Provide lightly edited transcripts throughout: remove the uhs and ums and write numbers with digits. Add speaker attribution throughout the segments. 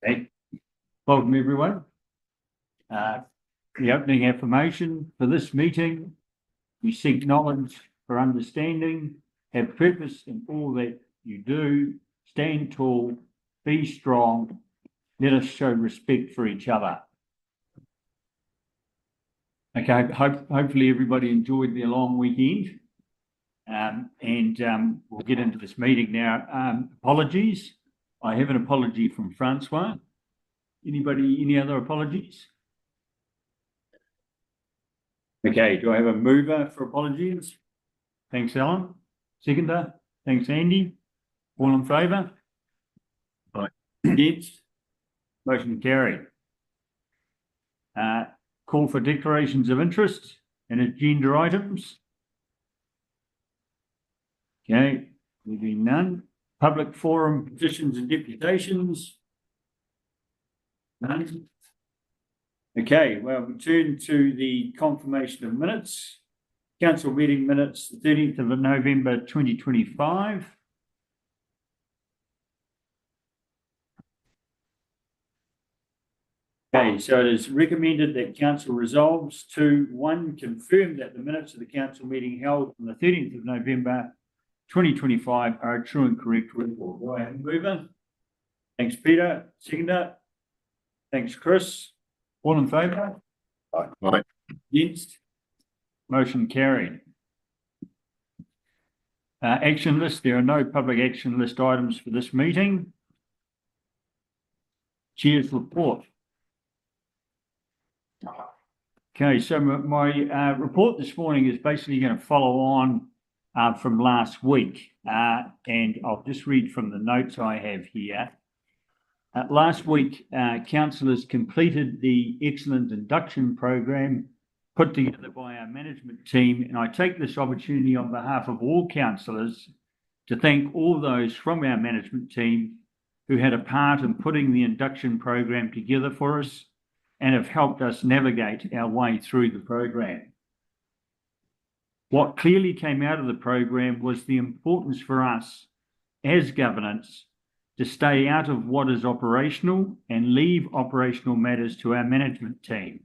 Speaker 1: Okay. Welcome, everyone. The opening affirmation for this meeting: you seek knowledge for understanding, have purpose in all that you do, stand tall, be strong, let us show respect for each other. Okay, hopefully everybody enjoyed their long weekend. We'll get into this meeting now. Apologies. I have an apology from Francois. Anybody, any other apologies? Okay, do I have a mover for apologies? Thanks, Alan. Seconder? Thanks, Andy. All in favour? Right. Against? Motion carried. Call for declarations of interest and agenda items. Okay, there being none. Public forum petitions and deputations. None. Okay, well, we turn to the confirmation of minutes. Council meeting minutes, the 30th of November 2025. Okay, so it is recommended that council resolves to 1, confirm that the minutes of the council meeting held on the 30th of November 2025 are a true and correct report. Do I have a mover? Thanks, Peter. Seconder? Thanks, Chris. All in favour? Aye. Against? Motion carried. Action list. There are no public action list items for this meeting. Chair's report. Okay, so my report this morning is basically going to follow on from last week, and I'll just read from the notes I have here. Last week, councillors completed the excellent induction program put together by our management team, and I take this opportunity on behalf of all councillors to thank all those from our management team who had a part in putting the induction program together for us and have helped us navigate our way through the program. What clearly came out of the program was the importance for us as governance to stay out of what is operational and leave operational matters to our management team.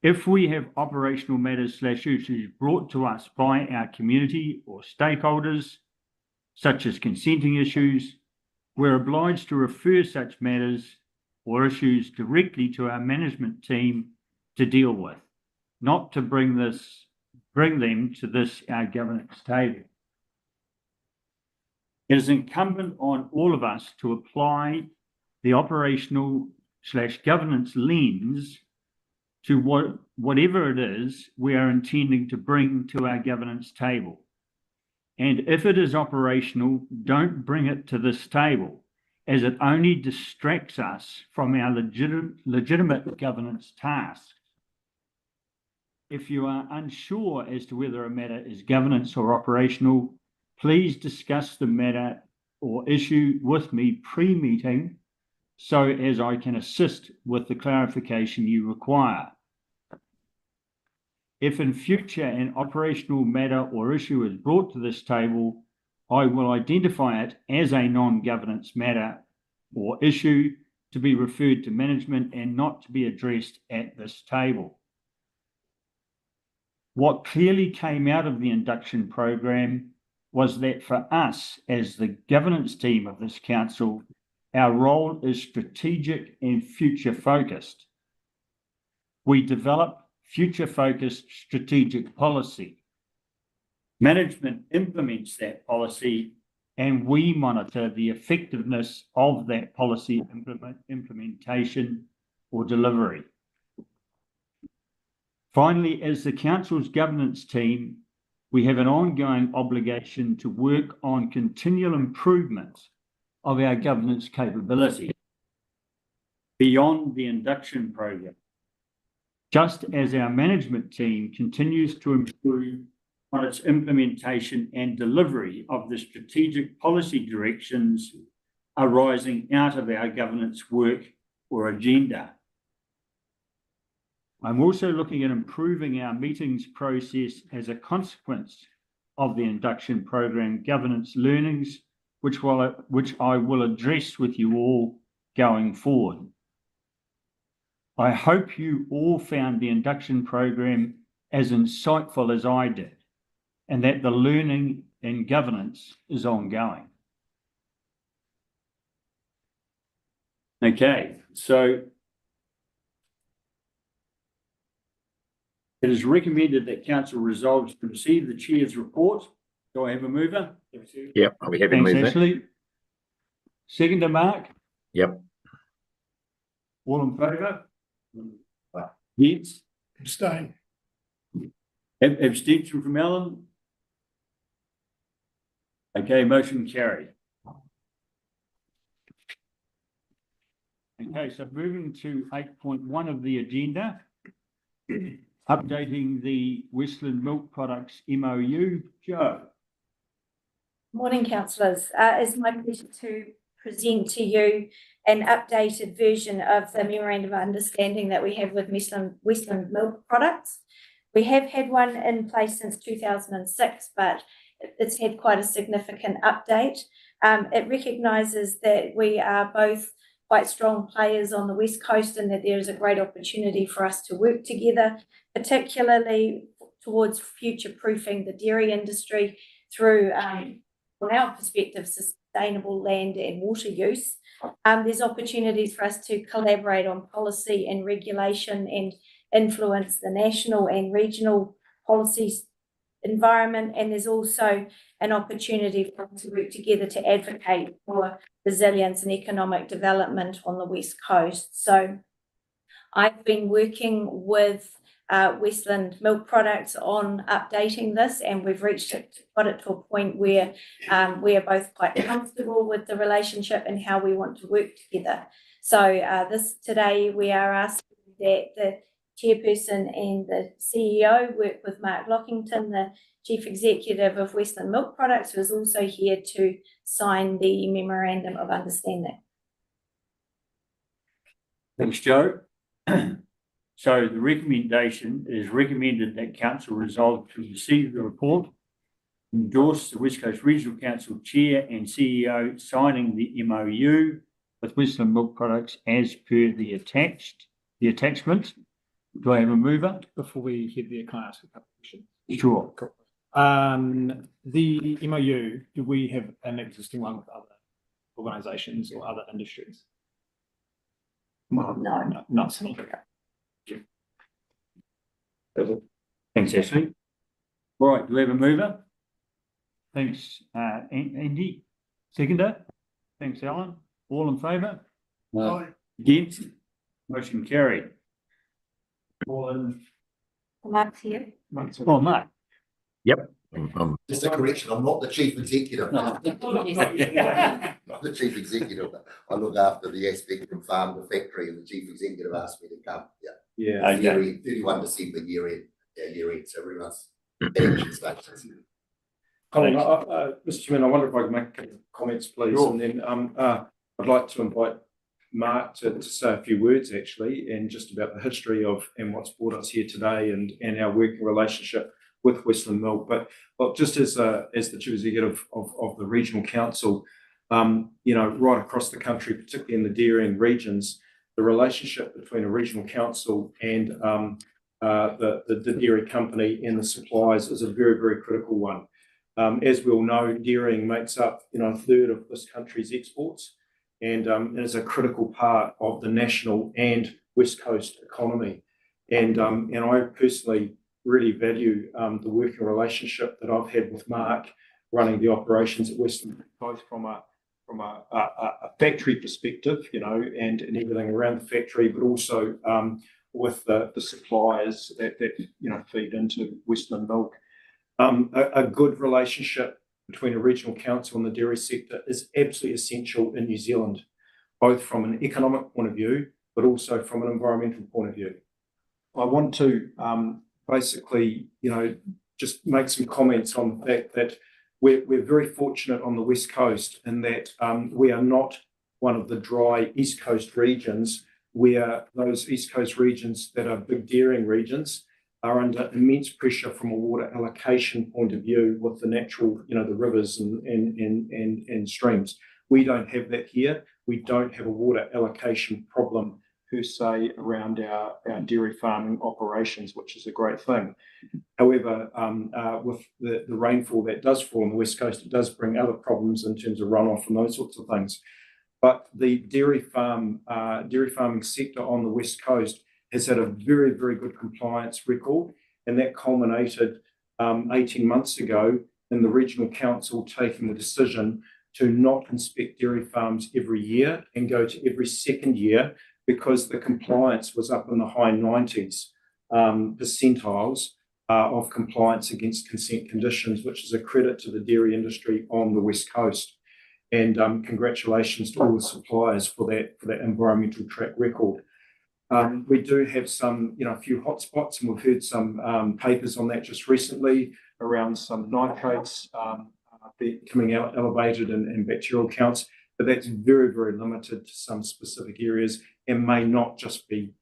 Speaker 1: If we have operational matters / issues brought to us by our community or stakeholders, such as consenting issues, we're obliged to refer such matters or issues directly to our management team to deal with, not to bring them to our governance table. It is incumbent on all of us to apply the operational / governance lens to whatever it is we are intending to bring to our governance table. And if it is operational, don't bring it to this table, as it only distracts us from our legitimate governance tasks. If you are unsure as to whether a matter is governance or operational, please discuss the matter or issue with me pre-meeting so as I can assist with the clarification you require. If in future an operational matter or issue is brought to this table, I will identify it as a non-governance matter or issue to be referred to management and not to be addressed at this table. What clearly came out of the induction program was that for us as the governance team of this council, our role is strategic and future focused. We develop future focused strategic policy. Management implements that policy and we monitor the effectiveness of that policy implementation or delivery. Finally, as the council's governance team, we have an ongoing obligation to work on continual improvement of our governance capability beyond the induction program, just as our management team continues to improve on its implementation and delivery of the strategic policy directions arising out of our governance work or agenda. I'm also looking at improving our meetings process as a consequence of the induction program governance learnings which I will address with you all going forward. I hope you all found the induction program as insightful as I did, and that the learning and governance is ongoing. Okay, so it is recommended that council resolves to receive the chair's report. Do I have a mover?
Speaker 2: Yep, I'll be happy to move that.
Speaker 1: Ashley. Seconder, Mark?
Speaker 2: Yep.
Speaker 1: All in favour? Yes.
Speaker 3: Abstain.
Speaker 1: Abstention from Alan? Okay, motion carried. Okay, so moving to 8.1 of the agenda, updating the Westland Milk Products MOU. Joe.
Speaker 4: Morning, councillors. It's my pleasure to present to you an updated version of the Memorandum of Understanding that we have with Westland Milk Products. We have had one in place since 2006, but it's had quite a significant update. It recognises that we are both quite strong players on the West Coast and that there is a great opportunity for us to work together, particularly towards future-proofing the dairy industry through, from our perspective, sustainable land and water use. There's opportunities for us to collaborate on policy and regulation and influence the national and regional policies environment, and there's also an opportunity for us to work together to advocate for resilience and economic development on the West Coast. So I've been working with Westland Milk Products on updating this, and we've got it to a point where we are both quite comfortable with the relationship and how we want to work together. So today we are asking that the chairperson and the CEO work with Mark Lockington, the Chief Executive of Westland Milk Products, who is also here to sign the Memorandum of Understanding.
Speaker 1: Thanks, Joe. So the recommendation is recommended that council resolve to receive the report, endorse the West Coast Regional Council Chair and CEO signing the MOU with Westland Milk Products as per the attachment. Do I have a mover?
Speaker 3: Before we head there, can I ask a couple of questions?
Speaker 1: Sure.
Speaker 3: Cool. The MOU, do we have an existing one with other organisations or other industries?
Speaker 4: No.
Speaker 3: Not so.
Speaker 1: Thanks, Ashley. All right, do we have a mover? Thanks, Andy. Seconder? Thanks, Alan. All in favour?
Speaker 3: Aye.
Speaker 1: Against? Motion carried. All in.
Speaker 4: Mark's here.
Speaker 1: Oh, Mark.
Speaker 2: Yep.
Speaker 5: Just a correction, I'm not the chief executive.
Speaker 1: No.
Speaker 5: I'm the chief executive. I look after the aspect from farm to factory, and the chief executive asked me to come.
Speaker 3: Yeah.
Speaker 1: Okay.
Speaker 5: 31 December year end, so everyone's action stations.
Speaker 6: Colin, Mr. Chairman, I wonder if I could make a couple of comments, please,
Speaker 1: Sure.
Speaker 6: and then I'd like to invite Mark to say a few words, actually, and just about the history of and what's brought us here today and our working relationship with Westland Milk. But look, just as the Chief Executive of the Regional Council, right across the country, particularly in the dairying regions, the relationship between a regional council and the dairy company and the suppliers is a very, very critical one. As we all know, dairying makes up a third of this country's exports, and is a critical part of the national and West Coast economy. And I personally really value the working relationship that I've had with Mark running the operations at Westland, both from a factory perspective, and everything around the factory, but also with the suppliers that feed into Westland Milk. A good relationship between a regional council and the dairy sector is absolutely essential in New Zealand, both from an economic point of view, but also from an environmental point of view. I want to basically, just make some comments on the fact that we're very fortunate on the West Coast in that we are not one of the dry East Coast regions. We are those East Coast regions that are big dairying regions, are under immense pressure from a water allocation point of view with the natural, the rivers and streams. We don't have that here. We don't have a water allocation problem per se around our dairy farming operations, which is a great thing. However, with the rainfall that does fall on the West Coast, it does bring other problems in terms of runoff and those sorts of things. But the dairy farming sector on the West Coast has had a very, very good compliance record, and that culminated 18 months ago in the regional council taking the decision to not inspect dairy farms every year and go to every second year, because the compliance was up in the high 90s percentiles of compliance against consent conditions, which is a credit to the dairy industry on the West Coast. And congratulations to all the suppliers for that environmental track record. We do have some, a few hotspots, and we've heard some papers on that just recently around some nitrates coming out elevated and bacterial counts, but that's very, very limited to some specific areas and may not just be,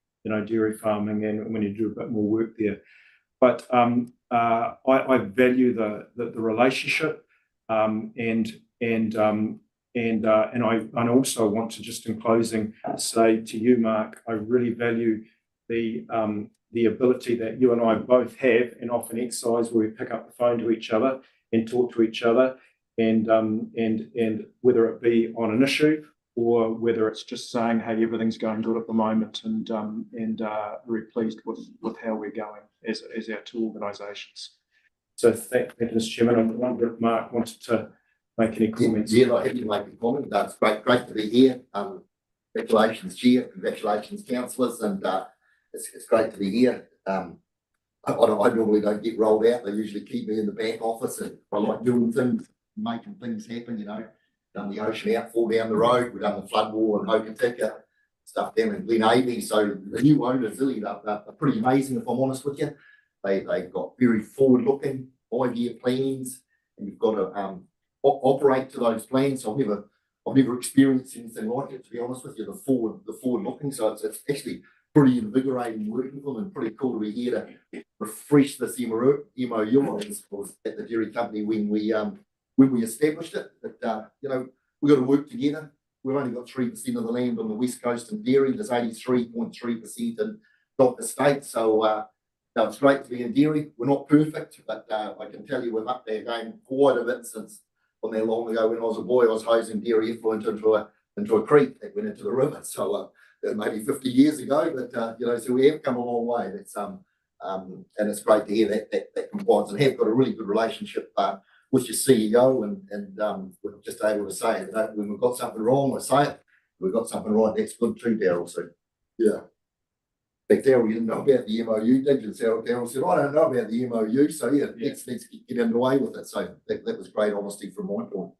Speaker 6: dairy farming and when you do a bit more work there. But I value the relationship and I also want to, just in closing, say to you, Mark, I really value the ability that you and I both have and often exercise, where we pick up the phone to each other and talk to each other, and whether it be on an issue or whether it's just saying, hey, everything's going good at the moment, and very pleased with how we're going as our two organisations. So thank you, Mr. Chairman. I wonder if Mark wanted to make any comments.
Speaker 5: Yeah, I have to make a comment. It's great to be here. Congratulations, Chair. Congratulations, councillors, and it's great to be here. I normally don't get rolled out. They usually keep me in the back office, and I like doing things, making things happen. Done the ocean outfall down the road. We've done the flood wall in Hokitika, stuff down in Glen Avey. So the new owners really are pretty amazing, if I'm honest with you. They've got very forward-looking 5-year plans, and you've got to operate to those plans. So I've never experienced anything like it, to be honest with you. The forward-looking. So it's actually pretty invigorating working with them, and pretty cool to be here to refresh this MOU. Was at the dairy company when we established it. But we've got to work together. We've only got 3% of the land on the West Coast in dairy. There's 83.3% in Dr. State. So it's great to be in dairy. We're not perfect, but I can tell you we're up there going quite a bit since from there long ago. When I was a boy, I was hosing dairy effluent into a creek that went into the river. So maybe 50 years ago, but so we have come a long way. That's and it's great to hear that compliance, and have got a really good relationship with your CEO, and we're just able to say it. When we've got something wrong, I say it. We've got something right, that's good too, Daryl. So yeah. In fact, Daryl, you didn't know about the MOU, did you? So Daryl said, I don't know about the MOU. So yeah, let's get underway with it. So that was great honesty from my point.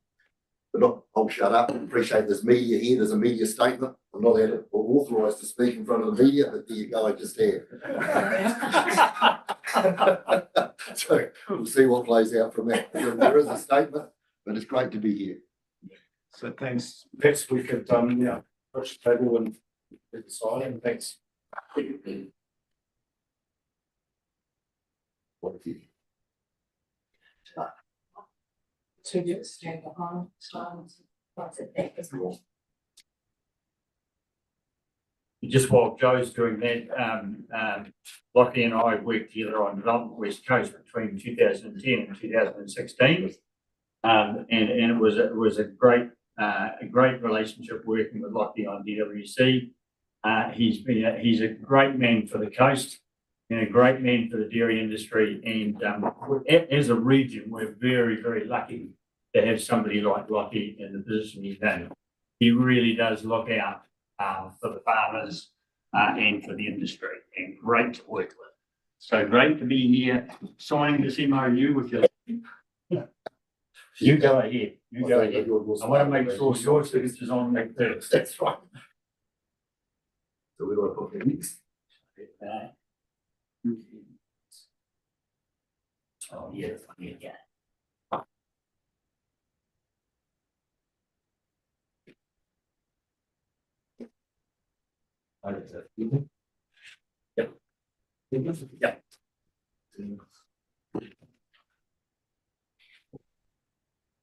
Speaker 5: But look, I'll shut up. I appreciate there's media here. There's a media statement. I'm not authorised to speak in front of the media, but there you go, I just have. So we'll see what plays out from that. There is a statement, but it's great to be here.
Speaker 6: So thanks. Perhaps we could push the table and get the sign in. Thanks.
Speaker 5: What is it?
Speaker 7: To just stand behind silence. What's it there as well?
Speaker 1: Just while Joe's doing that, Lockie and I worked together on development West Coast between 2010 and 2016, and it was a great relationship working with Lockie on DWC. He's a great man for the coast and a great man for the dairy industry, and as a region, we're very, very lucky to have somebody like Lockie in the position he's in. He really does look out for the farmers and for the industry, and great to work with. So great to be here signing this MOU with you. You go ahead. You go ahead. I want to make sure your signature's on that first.
Speaker 5: That's right. So we're going to put the next.
Speaker 1: Oh yeah, yeah. Yep. Yep.
Speaker 5: When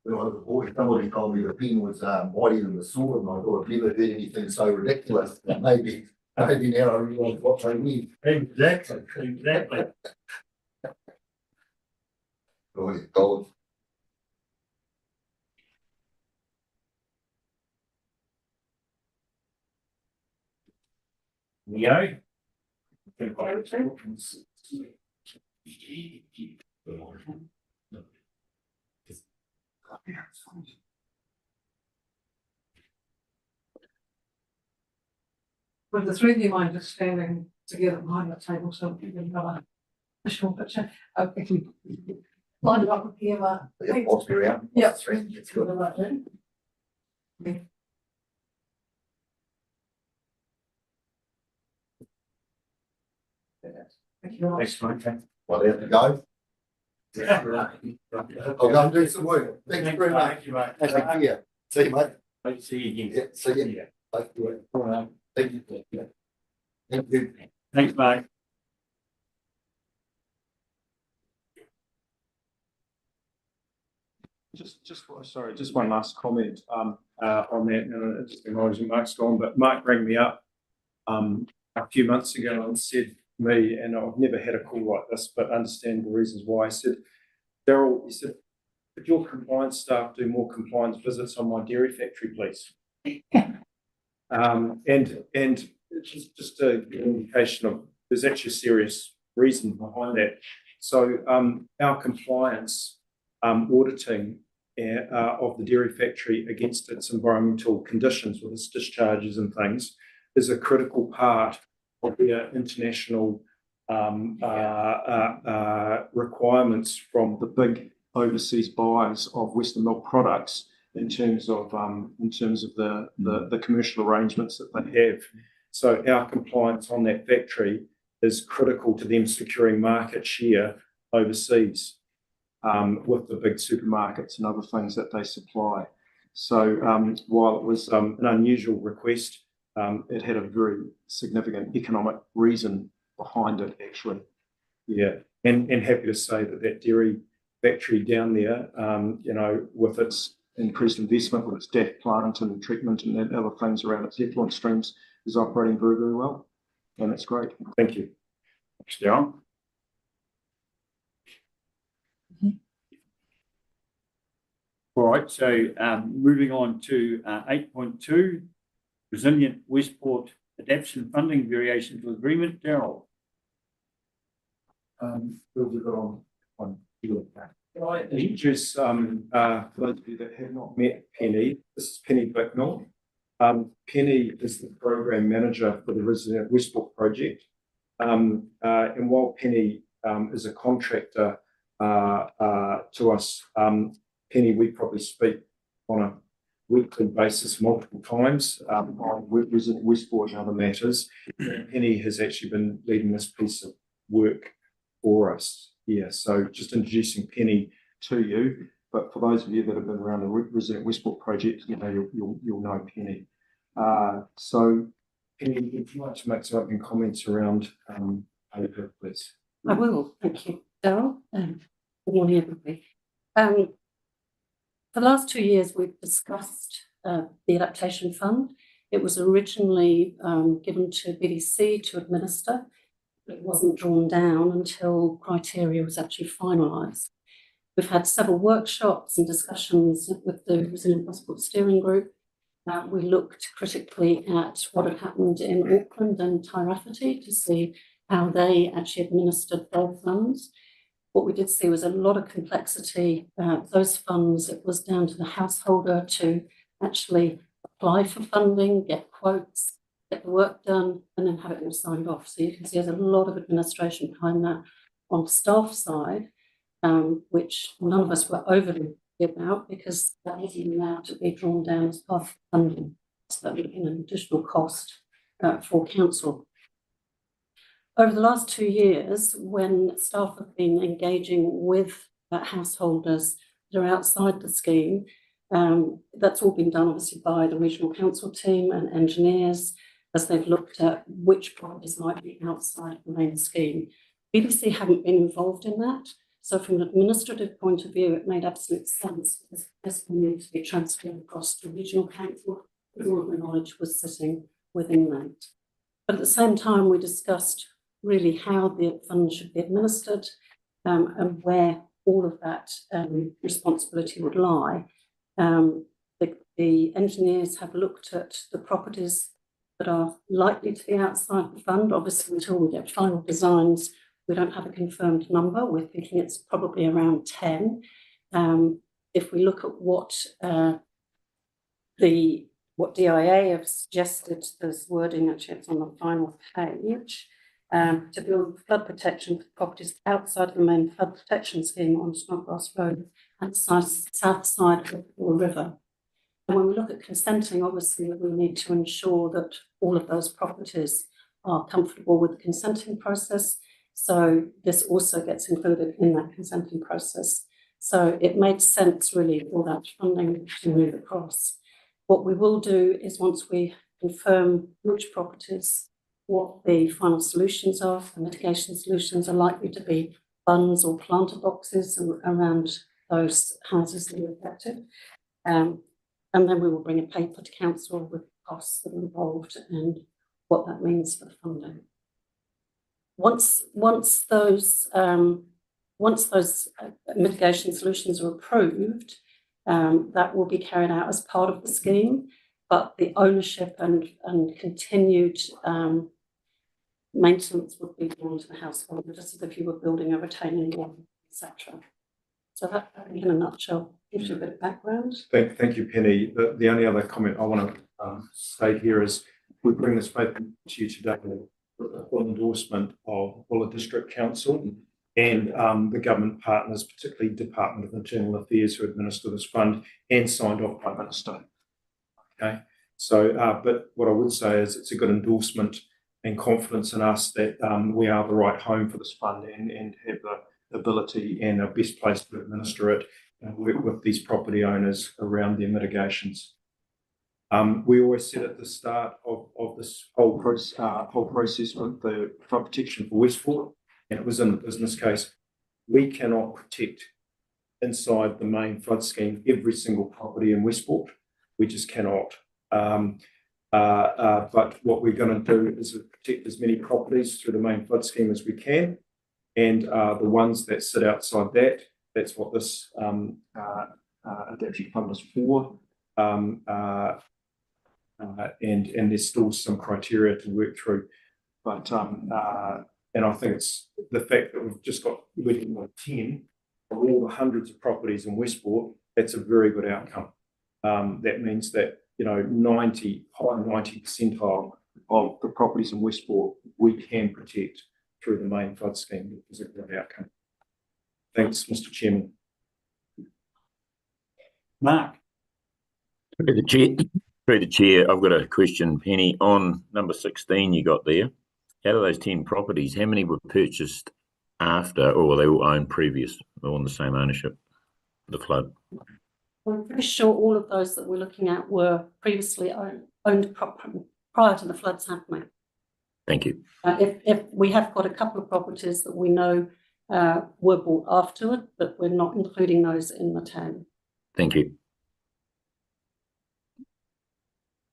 Speaker 5: I was a boy, somebody told me the pen was mightier than the sword, and I thought I've never heard anything so ridiculous. But maybe now I realise what they mean.
Speaker 1: Exactly, exactly.
Speaker 5: Oh, yeah, God.
Speaker 1: Leo?
Speaker 7: With the three of you mind just standing together behind the table, so you can have a short picture. If we line it up with the
Speaker 5: Yeah, boss me around.
Speaker 7: Yeah.
Speaker 5: It's good.
Speaker 1: Thanks, mate.
Speaker 5: Well, there to go. I'll go and do some work. Thank you very much.
Speaker 1: Thank you, mate.
Speaker 5: Take care. See you, mate.
Speaker 1: Great to see you again.
Speaker 5: Yeah, see you. Thank you. Thank you. Thank you.
Speaker 1: Thanks, mate.
Speaker 6: Just one last comment on that, and it's just acknowledging Mark's gone, but Mark rang me up a few months ago and said to me, and I've never had a call like this, but understand the reasons why. I said, Daryl, he said, could your compliance staff do more compliance visits on my dairy factory, please? And it's just an indication of there's actually a serious reason behind that. So our compliance auditing of the dairy factory against its environmental conditions with its discharges and things is a critical part of their international requirements from the big overseas buyers of Western milk products in terms of the commercial arrangements that they have. So our compliance on that factory is critical to them securing market share overseas with the big supermarkets and other things that they supply. So while it was an unusual request, it had a very significant economic reason behind it, actually. Yeah, and happy to say that dairy factory down there, with its increased investment, with its DAF plant and treatment and other things around its effluent streams, is operating very, very well. And it's great. Thank you.
Speaker 1: Thanks, Daryl. All right, so moving on to 8.2, Resilient Westport Adaptation Funding Variation to Agreement. Daryl.
Speaker 6: Can I introduce, for those of you that have not met Penny, this is Penny Bicknell. Penny is the program manager for the Resilient Westport project. And while Penny is a contractor to us, Penny, we probably speak on a weekly basis multiple times on Resilient Westport and other matters. Penny has actually been leading this piece of work for us. Yeah, so just introducing Penny to you. But for those of you that have been around the Resilient Westport project, you'll know Penny. So Penny, would you like to make some opening comments around paper, please?
Speaker 8: I will, thank you, Daryl. Good morning, everybody. For the last 2 years, we've discussed the Adaptation Fund. It was originally given to BDC to administer. It wasn't drawn down until criteria was actually finalised. We've had several workshops and discussions with the Resilient Westport Steering Group. We looked critically at what had happened in Auckland and Tairāwhiti to see how they actually administered their funds. What we did see was a lot of complexity. Those funds, it was down to the householder to actually apply for funding, get quotes, get the work done, and then have it all signed off. So you can see there's a lot of administration behind that on staff side, which none of us were overly about because that wasn't allowed to be drawn down as part of funding. So that would have been an additional cost for council. Over the last 2 years, when staff have been engaging with householders that are outside the scheme, that's all been done obviously by the regional council team and engineers as they've looked at which properties might be outside the main scheme. BBC haven't been involved in that. So from an administrative point of view, it made absolute sense because this will need to be transferred across to regional council, because all of the knowledge was sitting within that. But at the same time, we discussed really how the fund should be administered and where all of that responsibility would lie. The engineers have looked at the properties that are likely to be outside the fund. Obviously, until we get final designs, we don't have a confirmed number. We're thinking it's probably around 10. If we look at what DIA have suggested, there's wording, actually it's on the final page, to build flood protection for properties outside of the main flood protection scheme on Snodgrass Road and south side of the river. And when we look at consenting, obviously we need to ensure that all of those properties are comfortable with the consenting process. So this also gets included in that consenting process. So it made sense really for that funding to move across. What we will do is once we confirm which properties, what the final solutions are, the mitigation solutions are likely to be bunds or planter boxes around those houses that are affected. And then we will bring a paper to council with costs that are involved and what that means for the funding. Once those mitigation solutions are approved, that will be carried out as part of the scheme, but the ownership and continued maintenance would be done to the household, just as if you were building a retaining wall, etc. So that, in a nutshell, gives you a bit of background.
Speaker 6: Thank you, Penny. The only other comment I want to say here is we bring this paper to you today with the full endorsement of Buller District Council and the government partners, particularly Department of Internal Affairs, who administer this fund, and signed off by Minister. Okay, so but what I would say is it's a good endorsement and confidence in us that we are the right home for this fund and have the ability and are best placed to administer it and work with these property owners around their mitigations. We always said at the start of this whole process with the flood protection for Westport, and it was in the business case, we cannot protect inside the main flood scheme every single property in Westport. We just cannot. But what we're going to do is protect as many properties through the main flood scheme as we can. And the ones that sit outside that, that's what this adaptation fund is for. And there's still some criteria to work through. But and I think it's the fact that we've just got 10 of all the hundreds of properties in Westport, that's a very good outcome. That means that, you know, 90 percentile of the properties in Westport we can protect through the main flood scheme, which is a good outcome. Thanks, Mr. Chairman.
Speaker 1: Mark.
Speaker 2: Through the chair, I've got a question, Penny. On number 16 you got there, out of those 10 properties, how many were purchased after, or were they all owned previous, or on the same ownership, the flood?
Speaker 8: We're pretty sure all of those that we're looking at were previously owned prior to the floods happening.
Speaker 2: Thank you.
Speaker 8: If we have got a couple of properties that we know were bought afterward, but we're not including those in the 10.
Speaker 2: Thank you.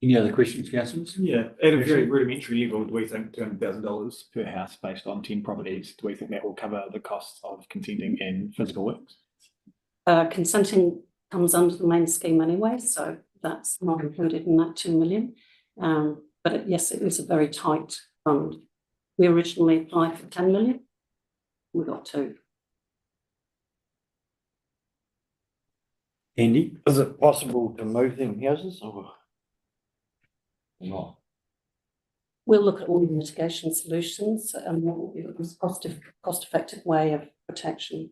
Speaker 1: Any other questions, councillors?
Speaker 3: Yeah, at a very rudimentary level, do we think $200,000 per house based on 10 properties, do we think that will cover the costs of consenting and physical works?
Speaker 8: Consenting comes under the main scheme anyway, so that's not included in that 2 million. But yes, it is a very tight fund. We originally applied for 10 million. We got 2.
Speaker 1: Andy?
Speaker 9: Is it possible to move them houses or not?
Speaker 8: We'll look at all the mitigation solutions and what will be the most cost-effective way of protection.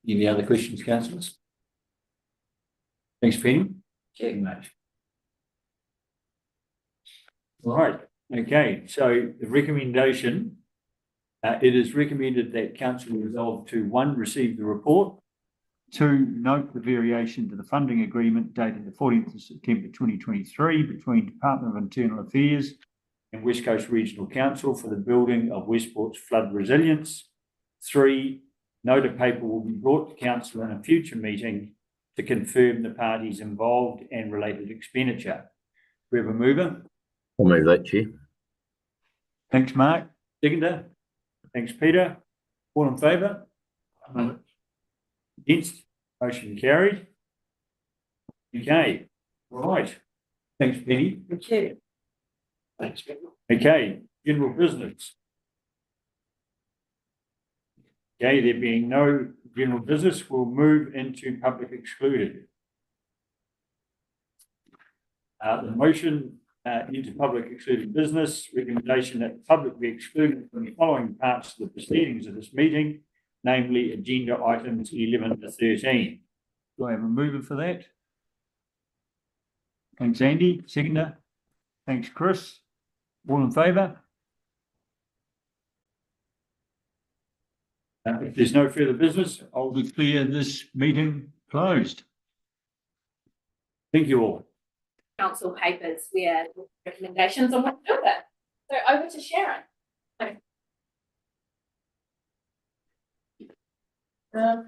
Speaker 1: Any other questions, councillors? Thanks, Penny.
Speaker 8: Thank you.
Speaker 1: Right, okay, so the recommendation, it is recommended that council resolve to 1, receive the report, 2, note the variation to the funding agreement dated the 14th of September 2023 between Department of Internal Affairs and West Coast Regional Council for the building of Westport's flood resilience. 3, note of paper will be brought to council in a future meeting to confirm the parties involved and related expenditure. We have a mover.
Speaker 2: I'll move that, Chair.
Speaker 1: Thanks, Mark. Seconder. Thanks, Peter. All in favour? Against? Motion carried. Okay, right. Thanks, Penny.
Speaker 7: Thank you.
Speaker 3: Thanks, Ben.
Speaker 1: Okay, general business. Okay, there being no general business, we'll move into public excluded. The motion into public excluded business, recommendation that the public be excluded from the following parts of the proceedings of this meeting, namely agenda items 11 to 13. Do I have a mover for that? Thanks, Andy. Seconder. Thanks, Chris. All in favour? If there's no further business, I'll declare this meeting closed. Thank you all.
Speaker 10: Council papers where recommendations on what to do with it. So over to Sharon.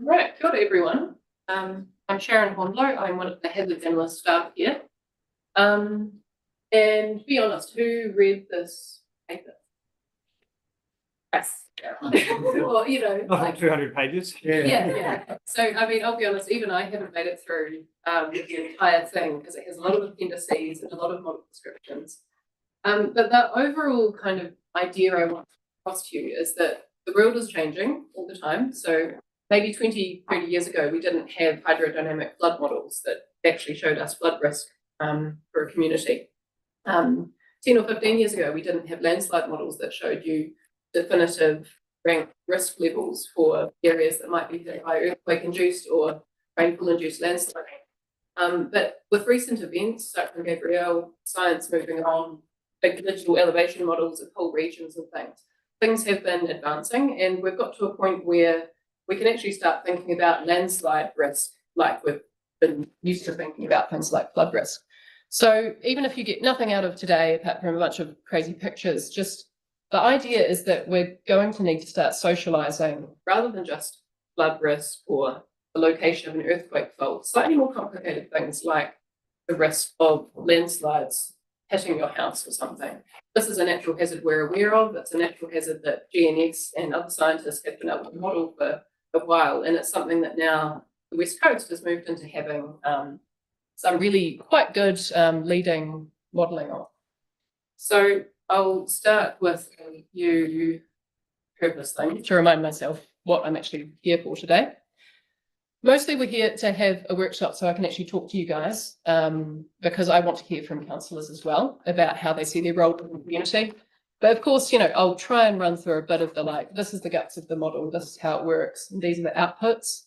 Speaker 11: Right, kia ora everyone. I'm Sharon Hondlow. I'm one of the hazard analyst staff here. And to be honest, who read this paper? Yes. Well, you know,
Speaker 3: Not 200 pages.
Speaker 11: yeah. So, I mean, I'll be honest, even I haven't made it through the entire thing because it has a lot of appendices and a lot of model descriptions. But the overall kind of idea I want to across to you is that the world is changing all the time. So maybe 20, 30 years ago, we didn't have hydrodynamic flood models that actually showed us flood risk for a community. 10 or 15 years ago, we didn't have landslide models that showed you definitive ranked risk levels for areas that might be hit by earthquake-induced or rainfall-induced landsliding. But with recent events, Cyclone Gabrielle, science moving on, big digital elevation models of whole regions and things have been advancing, and we've got to a point where we can actually start thinking about landslide risk like we've been used to thinking about things like flood risk. So even if you get nothing out of today, apart from a bunch of crazy pictures, just the idea is that we're going to need to start socializing rather than just flood risk or the location of an earthquake fault, slightly more complicated things like the risk of landslides hitting your house or something. This is a natural hazard we're aware of. It's a natural hazard that GNS and other scientists have been able to model for a while, and it's something that now the West Coast has moved into having some really quite good leading modelling of. So I'll start with a few purpose things to remind myself what I'm actually here for today. Mostly we're here to have a workshop so I can actually talk to you guys because I want to hear from councillors as well about how they see their role in the community. But of course, you know, I'll try and run through a bit of the like, this is the guts of the model, this is how it works, and these are the outputs.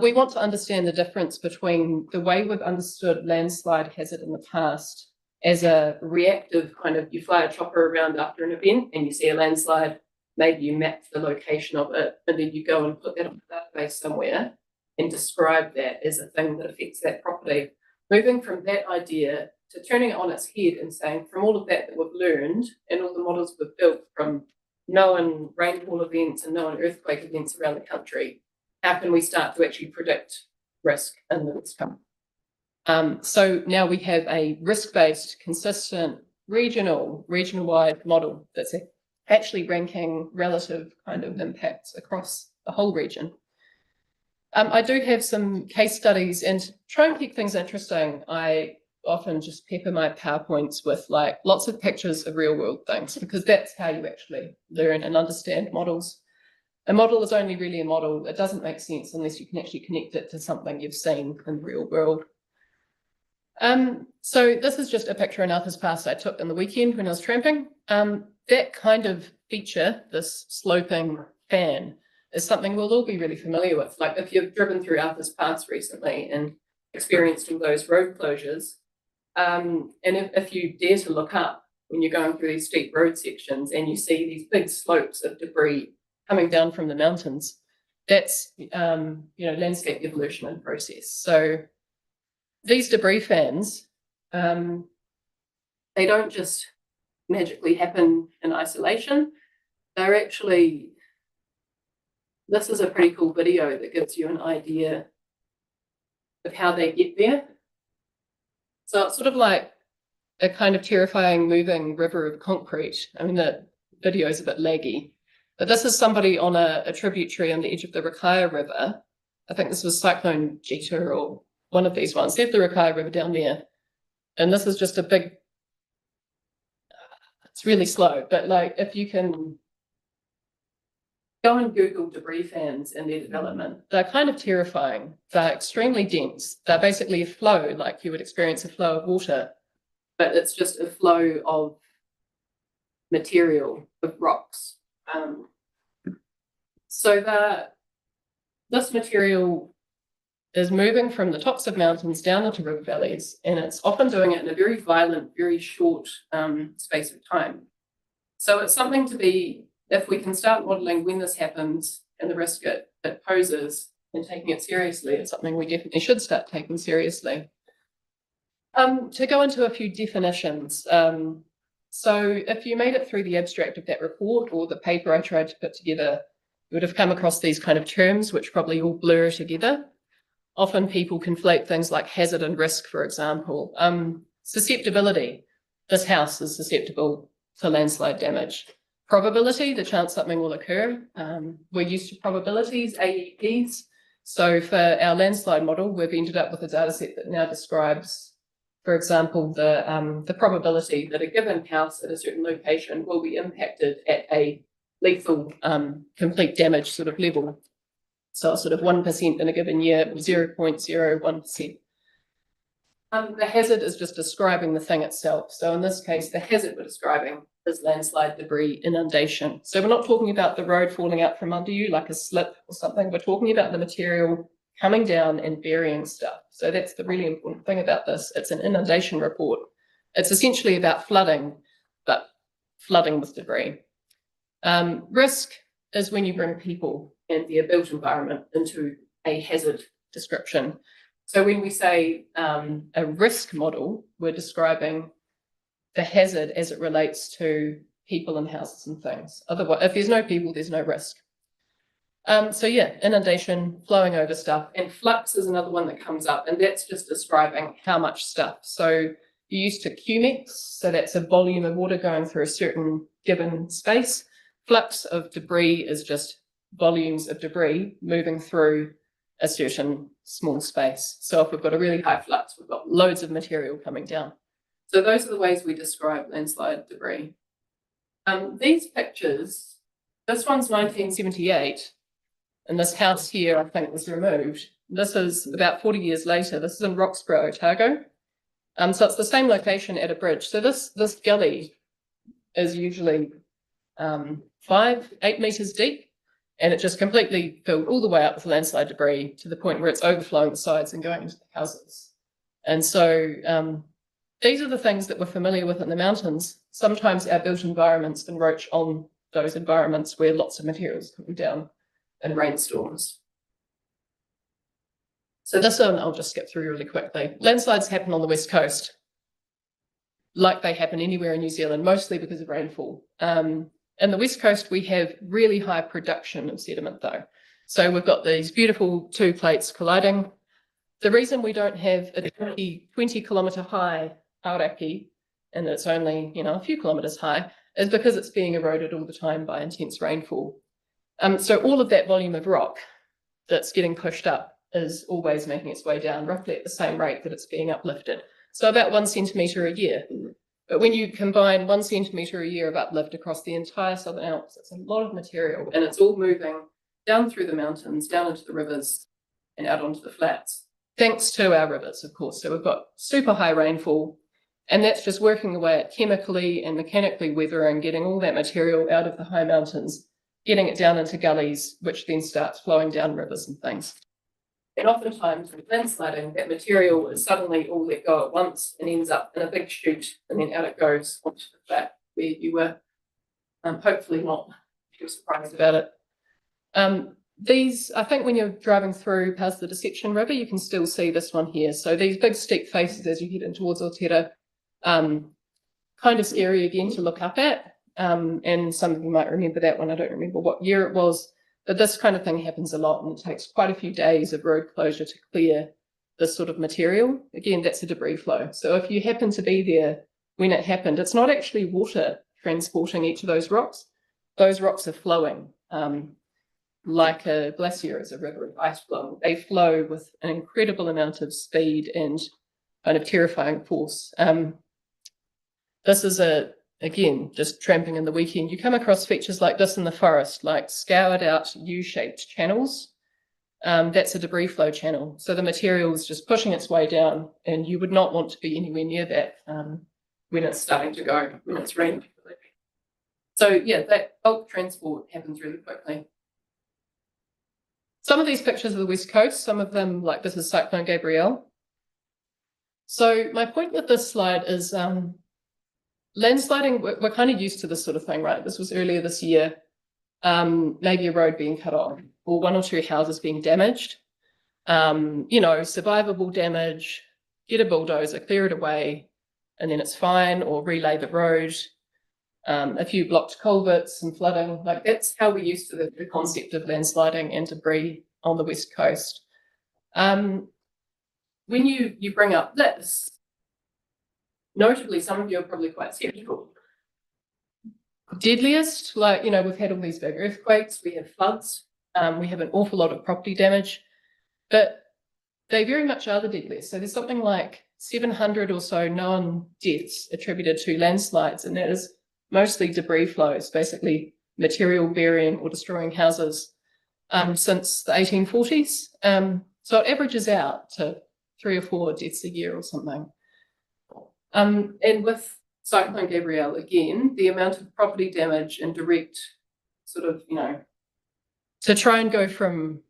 Speaker 11: We want to understand the difference between the way we've understood landslide hazard in the past as a reactive kind of, you fly a chopper around after an event and you see a landslide, maybe you map the location of it, and then you go and put that on a database somewhere and describe that as a thing that affects that property. Moving from that idea to turning it on its head and saying, from all of that we've learned and all the models we've built from known rainfall events and known earthquake events around the country, how can we start to actually predict risk in the next coming? So now we have a risk-based, consistent, region-wide model that's actually ranking relative kind of impacts across the whole region. I do have some case studies, and to try and keep things interesting, I often just pepper my PowerPoints with like lots of pictures of real world things, because that's how you actually learn and understand models. A model is only really a model. It doesn't make sense unless you can actually connect it to something you've seen in the real world. So this is just a picture in Arthur's Pass I took on the weekend when I was tramping. That kind of feature, this sloping fan, is something we'll all be really familiar with. Like if you've driven through Arthur's Pass recently and experienced all those road closures, and if you dare to look up when you're going through these steep road sections and you see these big slopes of debris coming down from the mountains, that's landscape evolution in process. So these debris fans, they don't just magically happen in isolation. They're actually, this is a pretty cool video that gives you an idea of how they get there. So it's sort of like a kind of terrifying moving river of concrete. I mean, the video is a bit laggy, but this is somebody on a tributary on the edge of the Rakaia River. I think this was Cyclone Jeta or one of these ones. They have the Rakaia River down there. And this is just a big, it's really slow, but like if you can go and Google debris fans and their development, they're kind of terrifying. They're extremely dense. They're basically a flow, like you would experience a flow of water, but it's just a flow of material, of rocks. So this material is moving from the tops of mountains down into river valleys, and it's often doing it in a very violent, very short space of time. So it's something to be, if we can start modelling when this happens and the risk it poses and taking it seriously, it's something we definitely should start taking seriously. To go into a few definitions. So if you made it through the abstract of that report or the paper I tried to put together, you would have come across these kind of terms which probably all blur together. Often people conflate things like hazard and risk, for example. Susceptibility, this house is susceptible to landslide damage. Probability, the chance something will occur. We're used to probabilities, AEPs. So for our landslide model, we've ended up with a data set that now describes, for example, the probability that a given house at a certain location will be impacted at a lethal complete damage sort of level. So sort of 1% in a given year, 0.01%. The hazard is just describing the thing itself. So in this case, the hazard we're describing is landslide, debris, inundation. So we're not talking about the road falling out from under you like a slip or something. We're talking about the material coming down and burying stuff. So that's the really important thing about this. It's an inundation report. It's essentially about flooding, but flooding with debris. Risk is when you bring people and their built environment into a hazard description. So when we say a risk model, we're describing the hazard as it relates to people and houses and things. Otherwise, if there's no people, there's no risk. So yeah, inundation, flowing over stuff, and flux is another one that comes up, and that's just describing how much stuff. So you're used to cumex, so that's a volume of water going through a certain given space. Flux of debris is just volumes of debris moving through a certain small space. So if we've got a really high flux, we've got loads of material coming down. So those are the ways we describe landslide debris. These pictures, this one's 1978, and this house here, I think, was removed. This is about 40 years later. This is in Roxburgh, Otago. So it's the same location at a bridge. So this gully is usually 5-8 meters deep, and it just completely filled all the way up with landslide debris to the point where it's overflowing the sides and going into the houses. And so these are the things that we're familiar with in the mountains. Sometimes our built environments encroach on those environments where lots of materials coming down in rainstorms. So this one I'll just skip through really quickly. Landslides happen on the west coast, like they happen anywhere in New Zealand, mostly because of rainfall. In the west coast, we have really high production of sediment though. So we've got these beautiful two plates colliding. The reason we don't have a 20 kilometre high auraki, and it's only, a few kilometres high, is because it's being eroded all the time by intense rainfall. So all of that volume of rock that's getting pushed up is always making its way down roughly at the same rate that it's being uplifted. So about 1 centimetre a year. But when you combine 1 centimetre a year of uplift across the entire Southern Alps, it's a lot of material, and it's all moving down through the mountains, down into the rivers and out onto the flats, thanks to our rivers, of course. So we've got super high rainfall, and that's just working away at chemically and mechanically weathering, getting all that material out of the high mountains, getting it down into gullies, which then starts flowing down rivers and things. And oftentimes with landsliding, that material is suddenly all let go at once and ends up in a big chute, and then out it goes onto the flat where you were hopefully not too surprised about it. These, I think when you're driving through past the Deception River, you can still see this one here. So these big steep faces as you head in towards Aotearoa kind of scary again to look up at. And some of you might remember that one. I don't remember what year it was, but this kind of thing happens a lot, and it takes quite a few days of road closure to clear this sort of material. Again, that's a debris flow. So if you happen to be there when it happened, it's not actually water transporting each of those rocks. Those rocks are flowing like a glacier is a river of ice flowing. They flow with an incredible amount of speed and kind of terrifying force. This is again, just tramping in the weekend. You come across features like this in the forest, like scoured out U-shaped channels. That's a debris flow channel. So the material is just pushing its way down, and you would not want to be anywhere near that when it's starting to go, when it's raining. So yeah, that bulk transport happens really quickly. Some of these pictures of the West Coast, some of them, like this is Cyclone Gabrielle. So my point with this slide is landsliding, we're kind of used to this sort of thing, right? This was earlier this year, maybe a road being cut off or one or two houses being damaged. You know, survivable damage, get a bulldozer, clear it away, and then it's fine, or relay the road. A few blocked culverts and flooding, like that's how we're used to the concept of landsliding and debris on the West Coast. When you bring up this, notably, some of you are probably quite skeptical. Deadliest, like, you know, we've had all these big earthquakes, we have floods, we have an awful lot of property damage, but they very much are the deadliest. So there's something like 700 or so known deaths attributed to landslides, and that is mostly debris flows, basically material burying or destroying houses since the 1840s. So it averages out to 3 or 4 deaths a year or something. And with Cyclone Gabrielle, again, the amount of property damage and direct sort of, you know, to try and go from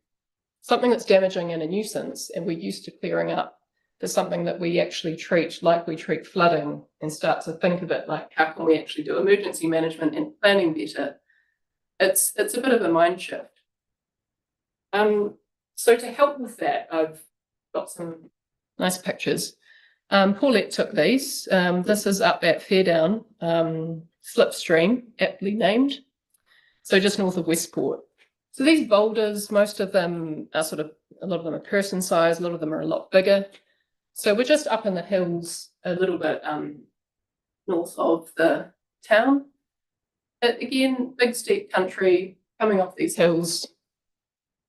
Speaker 11: something that's damaging and a nuisance, and we're used to clearing up, to something that we actually treat like we treat flooding, and start to think of it like, how can we actually do emergency management and planning better? It's a bit of a mind shift. So to help with that, I've got some nice pictures. Paulette took these. This is up at Fairdown, Slipstream, aptly named. So just north of Westport. So these boulders, most of them are a lot of them are person size, a lot of them are a lot bigger. So we're just up in the hills a little bit north of the town. But again, big steep country, coming off these hills.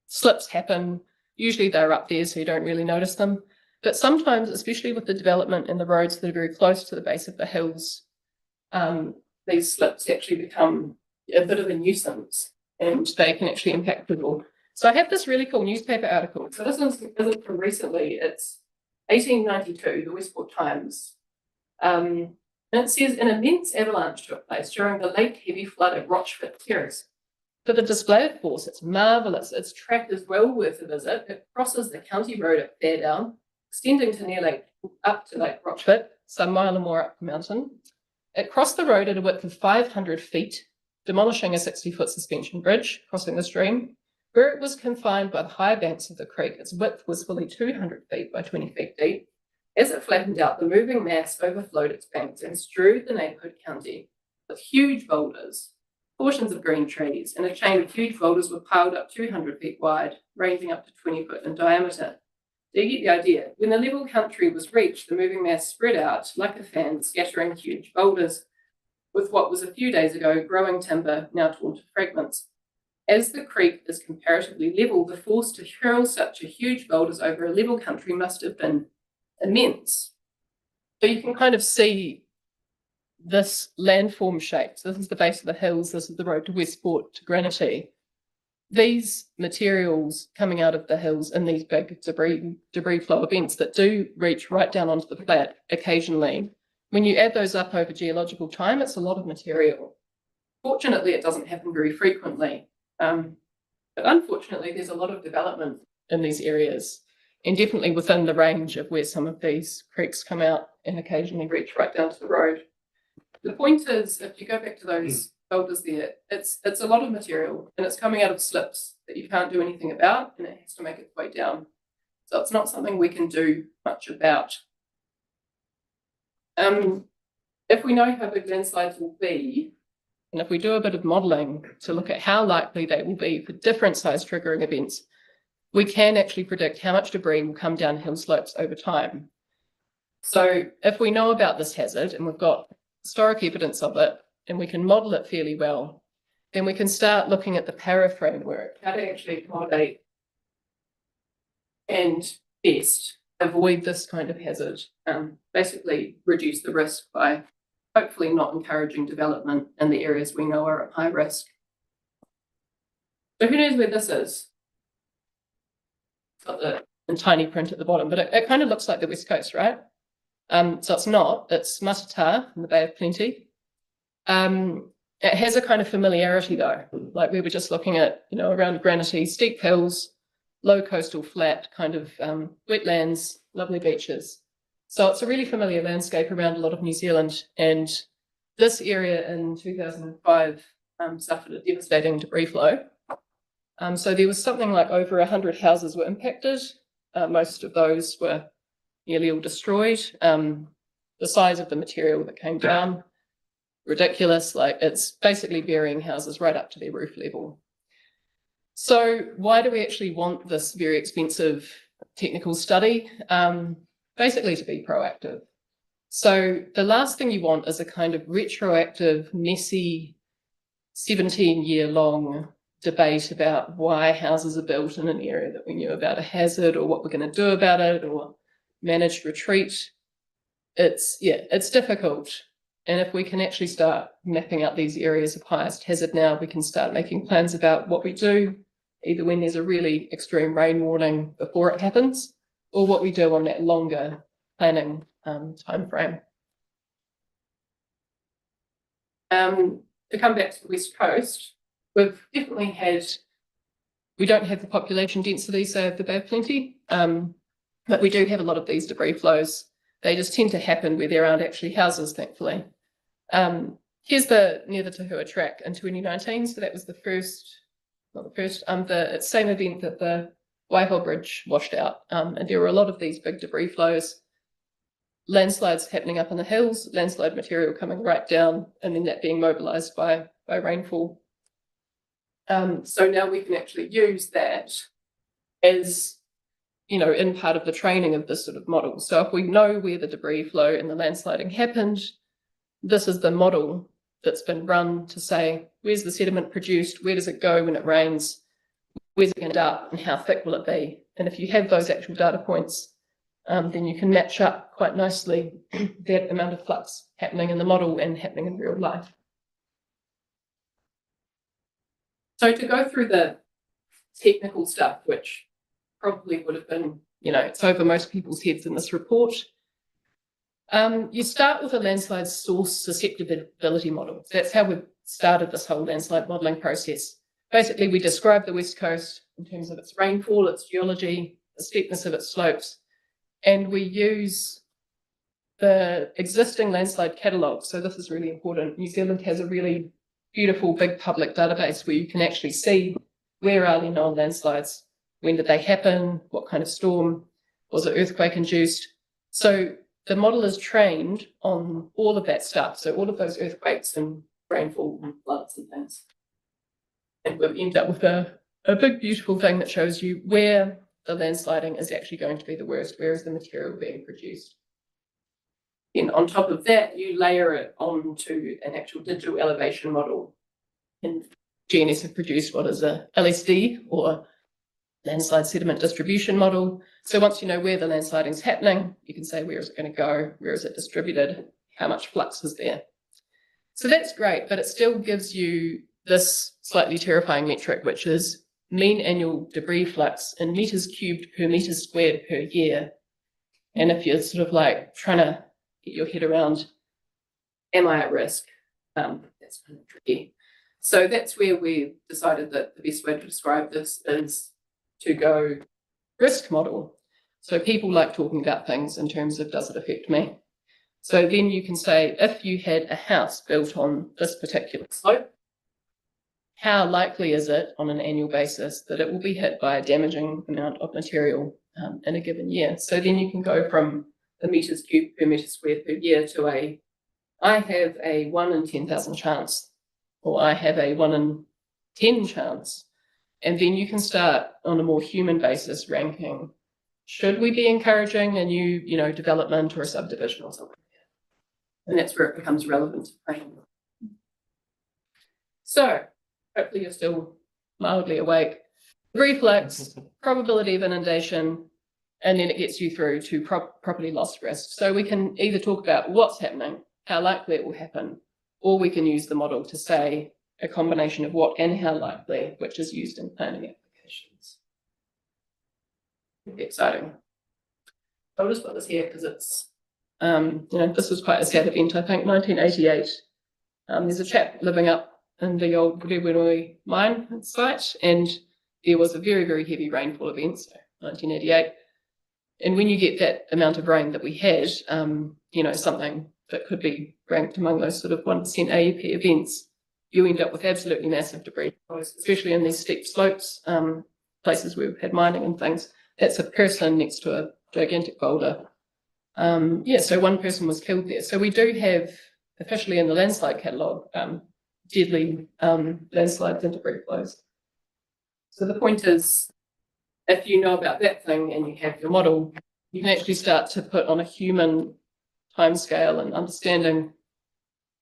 Speaker 11: Slips happen. Usually they're up there, so you don't really notice them. But sometimes, especially with the development and the roads that are very close to the base of the hills, these slips actually become a bit of a nuisance, and they can actually impact people. So I have this really cool newspaper article. So this isn't from recently. It's 1892, the Westport Times. And it says, an immense avalanche took place during the late heavy flood at Rochford Terrace. For the display of force, it's marvellous. Its track is well worth a visit. It crosses the county road at Fairdown, extending to up to Lake Rochford, some mile or more up the mountain. It crossed the road at a width of 500 feet, demolishing a 60-foot suspension bridge crossing the stream. Where it was confined by the high banks of the creek, its width was fully 200 feet by 20 feet deep. As it flattened out, the moving mass overflowed its banks and strewed the neighbourhood county with huge boulders, portions of green trees, and a chain of huge boulders were piled up 200 feet wide, ranging up to 20 foot in diameter. Do you get the idea? When the level country was reached, the moving mass spread out like a fan, scattering huge boulders, with what was a few days ago growing timber now torn to fragments. As the creek is comparatively level, the force to hurl such a huge boulders over a level country must have been immense. So you can kind of see this landform shape. So this is the base of the hills, this is the road to Westport, to Granity. These materials coming out of the hills in these big debris flow events that do reach right down onto the flat occasionally, when you add those up over geological time, it's a lot of material. Fortunately, it doesn't happen very frequently. But unfortunately, there's a lot of development in these areas, and definitely within the range of where some of these creeks come out and occasionally reach right down to the road. The point is, if you go back to those boulders there, it's a lot of material, and it's coming out of slips that you can't do anything about, and it has to make its way down. So it's not something we can do much about. if we know how big landslides will be, and if we do a bit of modelling to look at how likely they will be for different size triggering events, we can actually predict how much debris will come down hill slopes over time. So if we know about this hazard and we've got historic evidence of it and we can model it fairly well, then we can start looking at the para framework, how to actually accommodate and best avoid this kind of hazard, basically reduce the risk by hopefully not encouraging development in the areas we know are at high risk. So who knows where this is? It's got the in tiny print at the bottom, but it kind of looks like the West Coast, right? So it's not, it's Matata in the Bay of Plenty. It has a kind of familiarity though, like we were just looking at, you know, around granity, steep hills, low coastal flat, kind of wetlands, lovely beaches. So it's a really familiar landscape around a lot of New Zealand, and this area in 2005 suffered a devastating debris flow. So there was something like over 100 houses were impacted. Most of those were nearly all destroyed. The size of the material that came down, ridiculous, like it's basically burying houses right up to their roof level. So why do we actually want this very expensive technical study? Basically to be proactive. So the last thing you want is a kind of retroactive, messy, 17-year-long debate about why houses are built in an area that we knew about a hazard or what we're going to do about it or managed retreat. It's difficult. And if we can actually start mapping out these areas of highest hazard now, we can start making plans about what we do, either when there's a really extreme rain warning before it happens, or what we do on that longer planning time frame. To come back to the West Coast, we've definitely had, we don't have the population density, say, of the Bay of Plenty, but we do have a lot of these debris flows. They just tend to happen where there aren't actually houses, thankfully. Here's the near the Tahua track in 2019. So that was the first, not the first, the same event that the Waiho Bridge washed out. And there were a lot of these big debris flows, landslides happening up in the hills, landslide material coming right down, and then that being mobilized by rainfall. So now we can actually use that as, you know, in part of the training of this sort of model. So if we know where the debris flow and the landsliding happened, this is the model that's been run to say, where's the sediment produced? Where does it go when it rains? Where's it going to end up? And how thick will it be? And if you have those actual data points, then you can match up quite nicely that amount of flux happening in the model and happening in real life. So to go through the technical stuff, which probably would have been, you know, it's over most people's heads in this report. You start with a landslide source susceptibility model. That's how we've started this whole landslide modelling process. Basically, we describe the West Coast in terms of its rainfall, its geology, the steepness of its slopes, and we use the existing landslide catalogue. So this is really important. New Zealand has a really beautiful big public database where you can actually see where are there known landslides, when did they happen, what kind of storm, was it earthquake induced? So the model is trained on all of that stuff. So all of those earthquakes and rainfall and floods and things. And we've ended up with a big, beautiful thing that shows you where the landsliding is actually going to be the worst, where is the material being produced. Then on top of that, you layer it onto an actual digital elevation model. And GNS have produced what is a LSD, or landslide sediment distribution model. So once you know where the landsliding is happening, you can say where is it going to go, where is it distributed, how much flux is there. So that's great, but it still gives you this slightly terrifying metric, which is mean annual debris flux in meters cubed per meter squared per year. And if you're sort of like trying to get your head around, am I at risk? That's kind of tricky. So that's where we decided that the best way to describe this is to go risk model. So people like talking about things in terms of, does it affect me? So then you can say, if you had a house built on this particular slope, how likely is it on an annual basis that it will be hit by a damaging amount of material in a given year? So then you can go from the meters cubed per meter squared per year to a I have a 1 in 10,000 chance, or I have a 1 in 10 chance. And then you can start on a more human basis ranking. Should we be encouraging a new, development or a subdivision or something? And that's where it becomes relevant to planning. So hopefully you're still mildly awake. Reflex, probability of inundation, and then it gets you through to property loss risk. So we can either talk about what's happening, how likely it will happen, or we can use the model to say a combination of what and how likely, which is used in planning applications. Exciting. I'll just put this here because it's, this was quite a sad event, I think, 1988. There's a chap living up in the old Rewenoi mine site, and there was a very, very heavy rainfall event, so 1988. And when you get that amount of rain that we had, something that could be ranked among those sort of 1% AEP events, you end up with absolutely massive debris, especially in these steep slopes, places where we've had mining and things. That's a person next to a gigantic boulder. So one person was killed there. So we do have, officially in the landslide catalogue, deadly landslides and debris flows. So the point is, if you know about that thing and you have your model, you can actually start to put on a human timescale and understanding.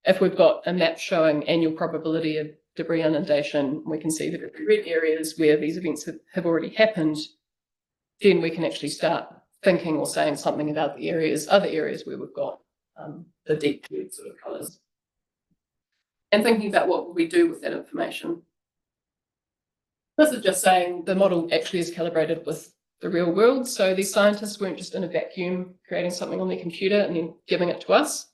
Speaker 11: If we've got a map showing annual probability of debris inundation, we can see the red areas where these events have already happened, then we can actually start thinking or saying something about the other areas where we've got the deep red sort of colours. And thinking about what will we do with that information. This is just saying the model actually is calibrated with the real world. So these scientists weren't just in a vacuum creating something on their computer and then giving it to us.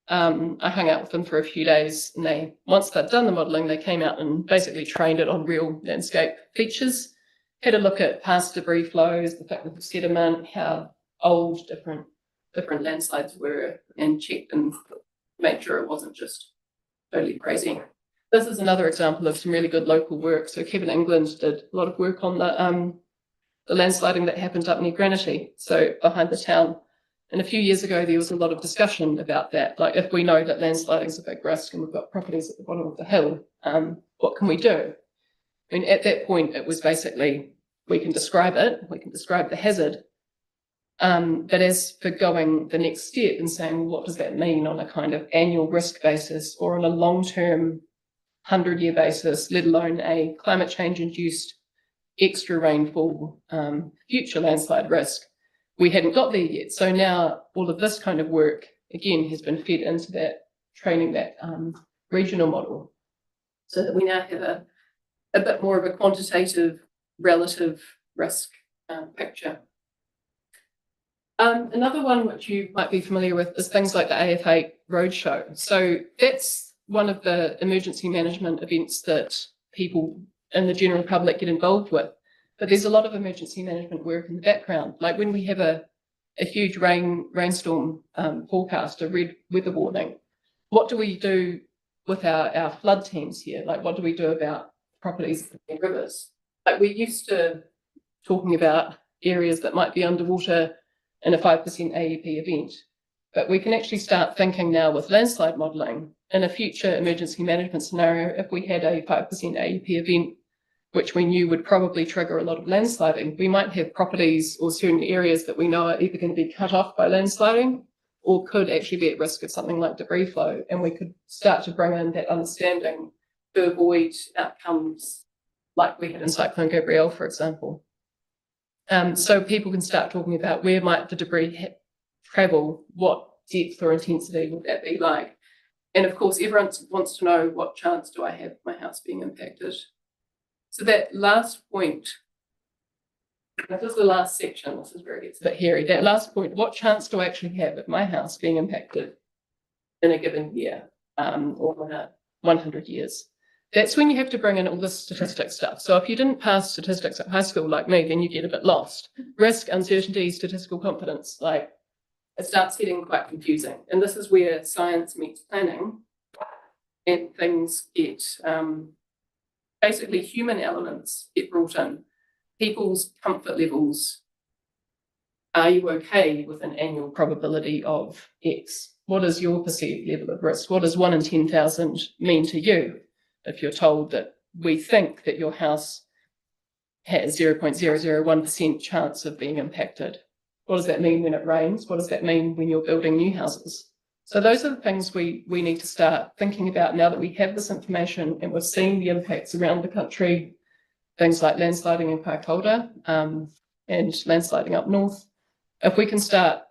Speaker 11: I hung out with them for a few days, and once they'd done the modelling, they came out and basically trained it on real landscape features, had a look at past debris flows, the thickness of sediment, how old different landslides were, and checked and made sure it wasn't just totally crazy. This is another example of some really good local work. So Kevin England did a lot of work on the landsliding that happened up near Granity, so behind the town. And a few years ago, there was a lot of discussion about that. Like, if we know that landsliding is a big risk and we've got properties at the bottom of the hill, what can we do? I mean, at that point, it was basically, we can describe it, we can describe the hazard. But as for going the next step and saying, well, what does that mean on a kind of annual risk basis or on a long-term 100-year basis, let alone a climate change-induced extra rainfall, future landslide risk, we hadn't got there yet. So now all of this kind of work, again, has been fed into that, training that regional model, so that we now have a bit more of a quantitative relative risk picture. Another one which you might be familiar with is things like the AF8 roadshow. So that's one of the emergency management events that people in the general public get involved with. But there's a lot of emergency management work in the background. Like when we have a huge rainstorm forecast, a red weather warning, what do we do with our flood teams here? Like, what do we do about properties and rivers? Like, we're used to talking about areas that might be underwater in a 5% AEP event, but we can actually start thinking now with landslide modelling in a future emergency management scenario. If we had a 5% AEP event, which we knew would probably trigger a lot of landsliding, we might have properties or certain areas that we know are either going to be cut off by landsliding or could actually be at risk of something like debris flow. And we could start to bring in that understanding to avoid outcomes like we had in Cyclone Gabrielle, for example. So people can start talking about where might the debris travel, what depth or intensity would that be like? And of course, everyone wants to know, what chance do I have of my house being impacted? So that last point, this is the last section, this is where it gets a bit hairy. That last point, what chance do I actually have of my house being impacted in a given year or in 100 years? That's when you have to bring in all this statistics stuff. So if you didn't pass statistics at high school like me, then you get a bit lost. Risk, uncertainty, statistical confidence, like it starts getting quite confusing. And this is where science meets planning and things get, basically human elements get brought in. People's comfort levels are you okay with an annual probability of X? What is your perceived level of risk? What does 1 in 10,000 mean to you if you're told that we think that your house has 0.001% chance of being impacted? What does that mean when it rains? What does that mean when you're building new houses? So those are the things we need to start thinking about now that we have this information and we're seeing the impacts around the country, things like landsliding in Kaikoura and landsliding up north. If we can start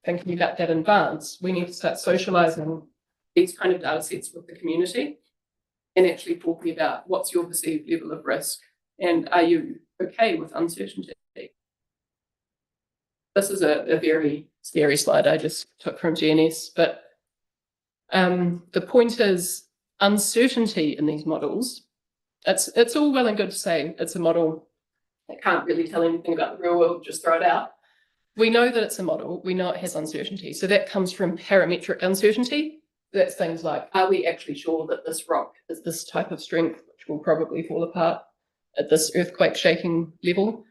Speaker 11: thinking about that in advance, we need to start socialising these kind of data sets with the community and actually talking about what's your perceived level of risk and are you okay with uncertainty? This is a very scary slide I just took from GNS, but the point is uncertainty in these models. It's all well and good to say it's a model that can't really tell anything about the real world, just throw it out. We know that it's a model, we know it has uncertainty. So that comes from parametric uncertainty. That's things like, are we actually sure that this rock is this type of strength, which will probably fall apart at this earthquake shaking level?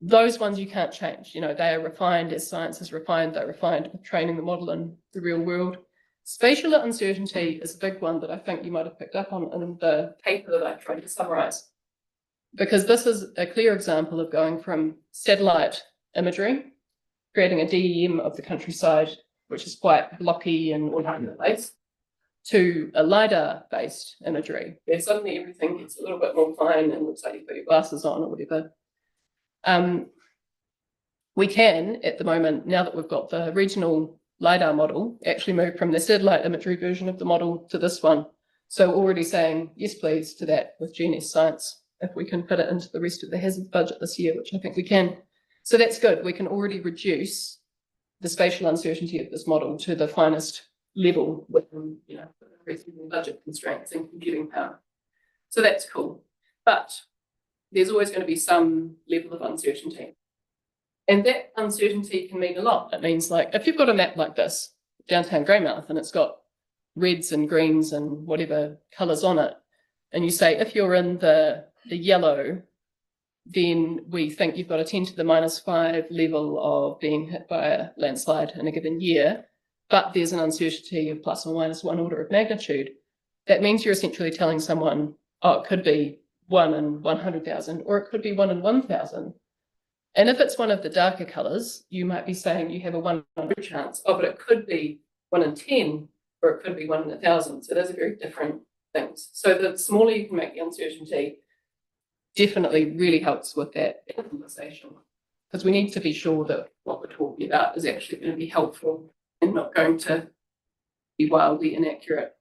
Speaker 11: Those ones you can't change. You know, they are refined as science is refined, they're refined with training the model in the real world. Spatial uncertainty is a big one that I think you might have picked up on in the paper that I tried to summarize. Because this is a clear example of going from satellite imagery, creating a DEM of the countryside, which is quite blocky and all over the place, to a LiDAR-based imagery, where suddenly everything gets a little bit more fine and looks like you've got your glasses on or whatever. We can, at the moment, now that we've got the regional LiDAR model, actually move from the satellite imagery version of the model to this one. So already saying, yes, please, to that with GNS Science, if we can fit it into the rest of the hazard budget this year, which I think we can. So that's good. We can already reduce the spatial uncertainty of this model to the finest level within, you know, reasonable budget constraints and computing power. So that's cool. But there's always going to be some level of uncertainty. And that uncertainty can mean a lot. It means, like, if you've got a map like this, downtown Greymouth, and it's got reds and greens and whatever colours on it, and you say, if you're in the yellow, then we think you've got a 10 to the -5 level of being hit by a landslide in a given year, but there's an uncertainty of plus or minus 1 order of magnitude. That means you're essentially telling someone, oh, it could be 1 in 100,000, or it could be 1 in 1,000. And if it's one of the darker colours, you might be saying you have a 1 in 100 chance, oh, but it could be 1 in 10, or it could be 1 in 1,000. So those are very different things. So the smaller you can make the uncertainty, definitely really helps with that conversation, because we need to be sure that what we're talking about is actually going to be helpful and not going to be wildly inaccurate.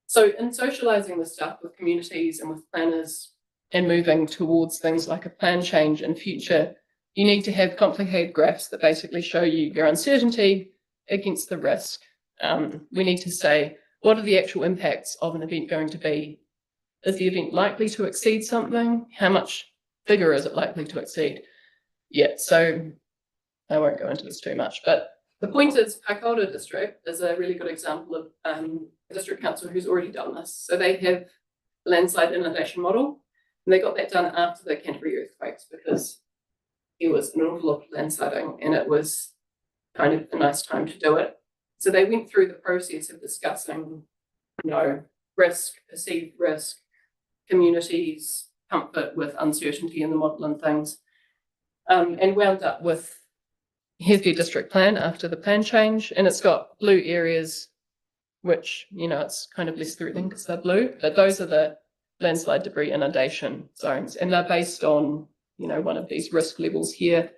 Speaker 11: So in socialising this stuff with communities and with planners and moving towards things like a plan change in future, you need to have complicated graphs that basically show you your uncertainty against the risk. We need to say, what are the actual impacts of an event going to be? Is the event likely to exceed something? How much bigger is it likely to exceed? Yeah, so I won't go into this too much, but the point is Kaikoura District is a really good example of a district council who's already done this. So they have a landslide inundation model, and they got that done after the Canterbury earthquakes because there was an awful lot of landsliding and it was kind of a nice time to do it. So they went through the process of discussing, you know, risk, perceived risk, communities, comfort with uncertainty in the model and things, and wound up with here's their district plan after the plan change, and it's got blue areas, which, you know, it's kind of less threatening because they're blue, but those are the landslide debris inundation zones, and they're based on, you know, one of these risk levels here,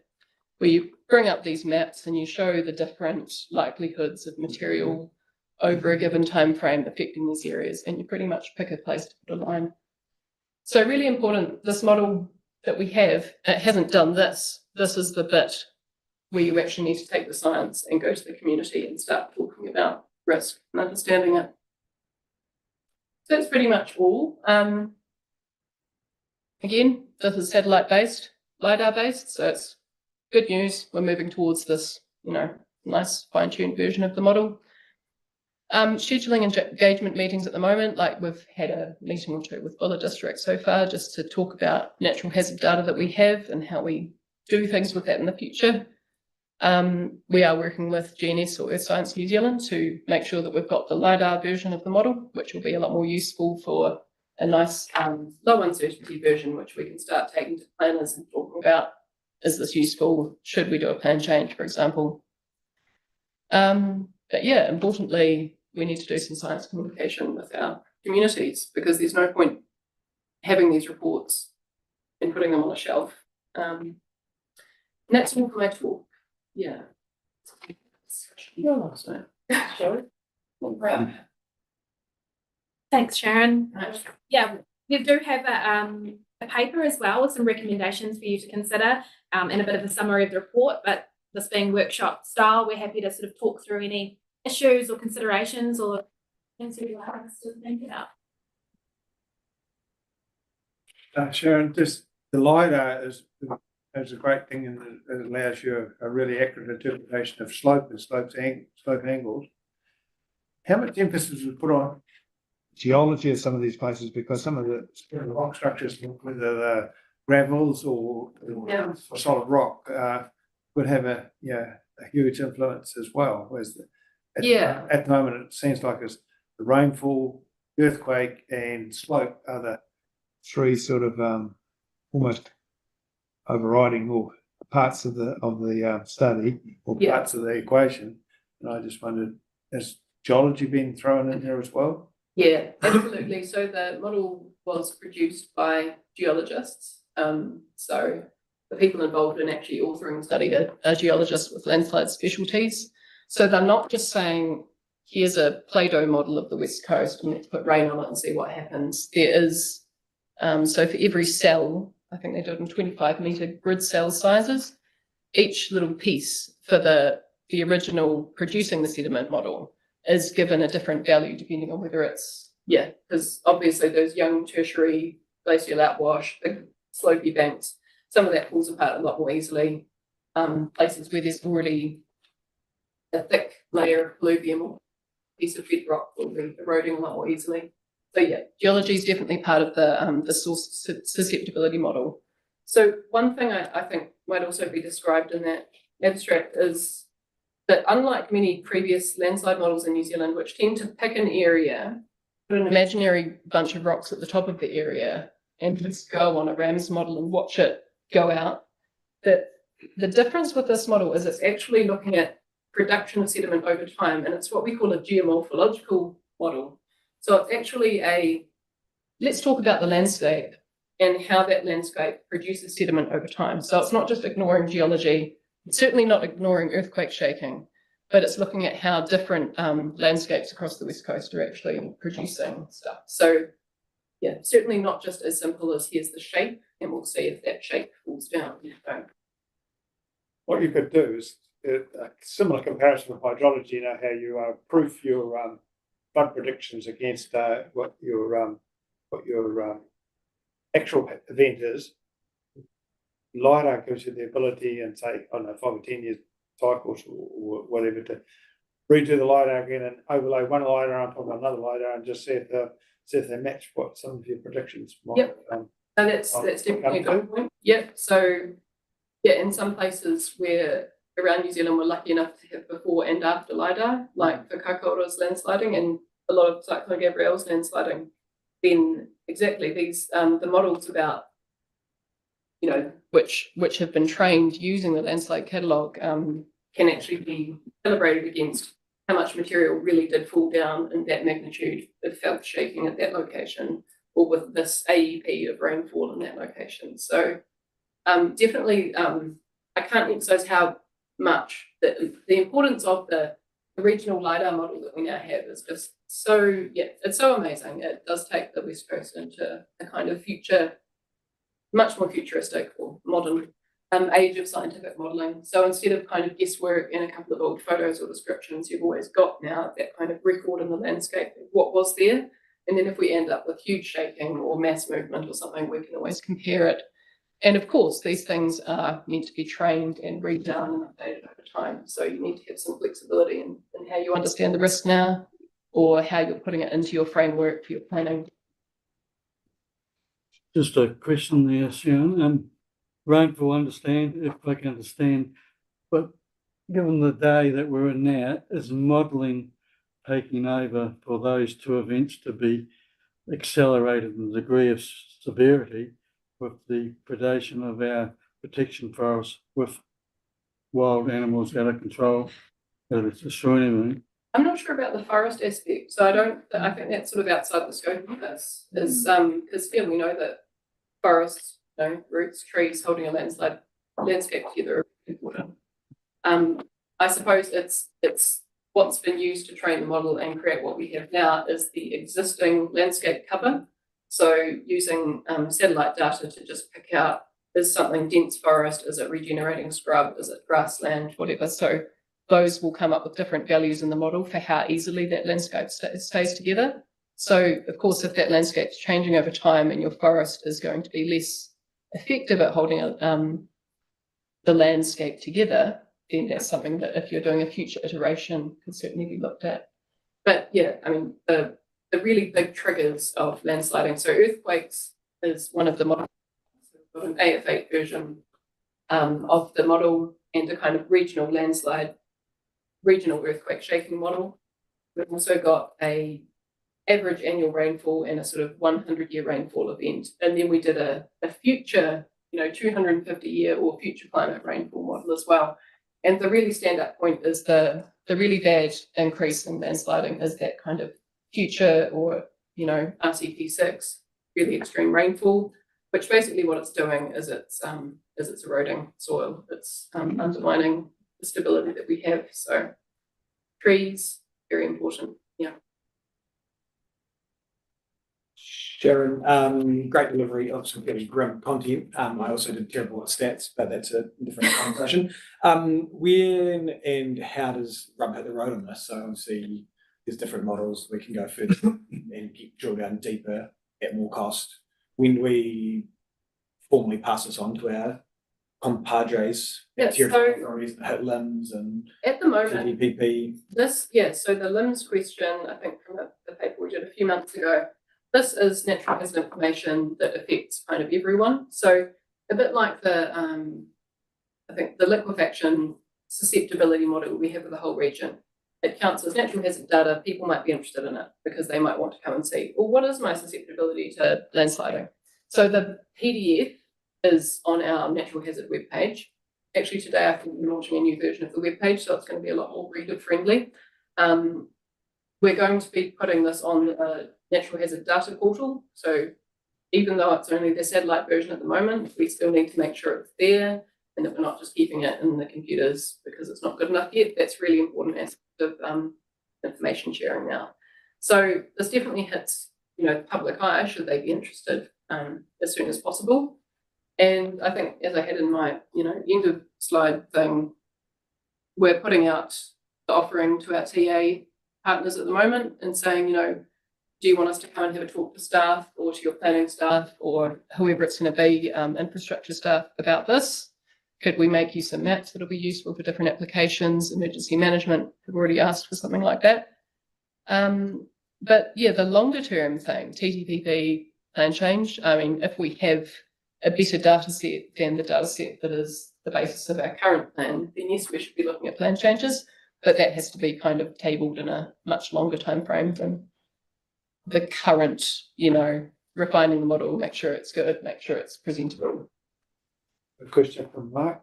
Speaker 11: where you bring up these maps and you show the different likelihoods of material over a given time frame affecting these areas, and you pretty much pick a place to put a line. So really important, this model that we have, it hasn't done this. This is the bit where you actually need to take the science and go to the community and start talking about risk and understanding it. So that's pretty much all. Again, this is satellite-based, LiDAR-based, so it's good news. We're moving towards this, you know, nice fine-tuned version of the model. Scheduling engagement meetings at the moment, like we've had a meeting or two with Buller District so far, just to talk about natural hazard data that we have and how we do things with that in the future. We are working with GNS or Earth Science New Zealand to make sure that we've got the LiDAR version of the model, which will be a lot more useful for a nice low uncertainty version, which we can start taking to planners and talking about, is this useful? Should we do a plan change, for example? But yeah, importantly, we need to do some science communication with our communities, because there's no point having these reports and putting them on a shelf. And that's all for my talk. Yeah.
Speaker 10: Thanks, Sharon. Yeah, we do have a paper as well with some recommendations for you to consider and a bit of a summary of the report, but this being workshop style, we're happy to sort of talk through any issues or considerations or things you'd like us to think about.
Speaker 6: Sharon, just the LiDAR is a great thing, and it allows you a really accurate interpretation of slope and slope angles. How much emphasis is put on geology of some of these places, because some of the rock structures, whether they're gravels or solid rock, would have a huge influence as well. Whereas at the moment it seems like it's the rainfall, earthquake, and slope are the three sort of almost overriding or parts of the study or parts of the equation. And I just wondered, has geology been thrown in there as well?
Speaker 11: Yeah, absolutely. So the model was produced by geologists. So the people involved in actually authoring the study are geologists with landslide specialties. So they're not just saying, here's a Play-Doh model of the West Coast and let's put rain on it and see what happens. There is, so for every cell, I think they do it in 25-meter grid cell sizes, each little piece for the original producing the sediment model is given a different value depending on whether it's, because obviously those young tertiary glacial outwash, big slopey banks, some of that falls apart a lot more easily. Places where there's already a thick layer of alluvium or piece of bedrock will be eroding a lot more easily. So yeah, geology is definitely part of the source susceptibility model. So one thing I think might also be described in that abstract is that unlike many previous landslide models in New Zealand, which tend to pick an area, put an imaginary bunch of rocks at the top of the area and just go on a RAMS model and watch it go out, that the difference with this model is it's actually looking at production of sediment over time, and it's what we call a geomorphological model. So it's actually let's talk about the landscape and how that landscape produces sediment over time. So it's not just ignoring geology, it's certainly not ignoring earthquake shaking, but it's looking at how different landscapes across the West Coast are actually producing stuff. So yeah, certainly not just as simple as here's the shape and we'll see if that shape falls down.
Speaker 6: What you could do is a similar comparison with hydrology, how you proof your flood predictions against what your actual event is. LiDAR gives you the ability, and say, I don't know, 5 or 10 years cycles or whatever, to redo the LiDAR again and overlay one LiDAR on top of another LiDAR and just see if they match what some of your predictions might.
Speaker 11: That's definitely a good point. So in some places where around New Zealand we're lucky enough to have before and after LiDAR, like for Kaikoura's landsliding and a lot of Cyclone Gabrielle's landsliding, then exactly these the models about which have been trained using the landslide catalogue can actually be calibrated against how much material really did fall down in that magnitude of felt shaking at that location, or with this AEP of rainfall in that location. So definitely I can't emphasize how much the importance of the regional LiDAR model that we now have is just so, it's so amazing. It does take the West Coast into a kind of future, much more futuristic or modern age of scientific modelling. So instead of kind of guesswork in a couple of old photos or descriptions, you've always got now that kind of record in the landscape of what was there. And then if we end up with huge shaking or mass movement or something, we can always compare it. And of course, these things are meant to be trained and redone and updated over time. So you need to have some flexibility in how you understand the risk now, or how you're putting it into your framework for your planning.
Speaker 12: Just a question there, Sharon. rainfall if I can understand, but given the day that we're in now, is modelling taking over for those two events to be accelerated in the degree of severity with the predation of our protection forests with wild animals out of control, that it's destroying.
Speaker 11: I'm not sure about the forest aspect, so I think that's sort of outside the scope of this, because we know that forests, roots, trees holding a landscape together are important. I suppose it's what's been used to train the model and create what we have now is the existing landscape cover. So using satellite data to just pick out, is something dense forest, is it regenerating scrub, is it grassland, whatever. So those will come up with different values in the model for how easily that landscape stays together. So of course, if that landscape's changing over time and your forest is going to be less effective at holding the landscape together, then that's something that if you're doing a future iteration can certainly be looked at. But yeah, I mean, the really big triggers of landsliding. So earthquakes is one of the models, an AF8 version of the model and a kind of regional earthquake shaking model. We've also got a average annual rainfall and a sort of 100-year rainfall event. And then we did a future, 250-year or future climate rainfall model as well. And the really standout point is the really bad increase in landsliding is that kind of future or, RCP6, really extreme rainfall, which basically what it's doing is it's eroding soil. It's undermining the stability that we have. So trees, very important. Yeah.
Speaker 3: Sharon, great delivery of some very grim content. I also did terrible at stats, but that's a different conversation. When and how does rubber hit the road on this? So obviously there's different models. We can go further and drill down deeper at more cost. When do we formally pass this on to our compadres, territory authorities that hit limbs and
Speaker 11: at the moment,
Speaker 3: TPP?
Speaker 11: So the limbs question, I think from the paper we did a few months ago, this is natural hazard information that affects kind of everyone. So a bit like I think the liquefaction susceptibility model we have for the whole region. It counts as natural hazard data. People might be interested in it because they might want to come and see, well, what is my susceptibility to landsliding? So the PDF is on our natural hazard webpage. Actually, today I think we're launching a new version of the webpage, so it's going to be a lot more reader friendly. We're going to be putting this on the natural hazard data portal. So even though it's only the satellite version at the moment, we still need to make sure it's there and that we're not just keeping it in the computers because it's not good enough yet. That's really important aspect of information sharing now. So this definitely hits, the public eye, should they be interested, as soon as possible. And I think, as I had in my, end of slide thing, we're putting out the offering to our TA partners at the moment and saying, do you want us to come and have a talk to staff or to your planning staff or whoever it's going to be, infrastructure staff about this? Could we make you some maps that'll be useful for different applications? Emergency management have already asked for something like that. But yeah, the longer term thing, TTPP, plan change. I mean, if we have a better data set than the data set that is the basis of our current plan, then yes, we should be looking at plan changes, but that has to be kind of tabled in a much longer time frame than the current, refining the model, make sure it's good, make sure it's presentable.
Speaker 3: A question from Mark.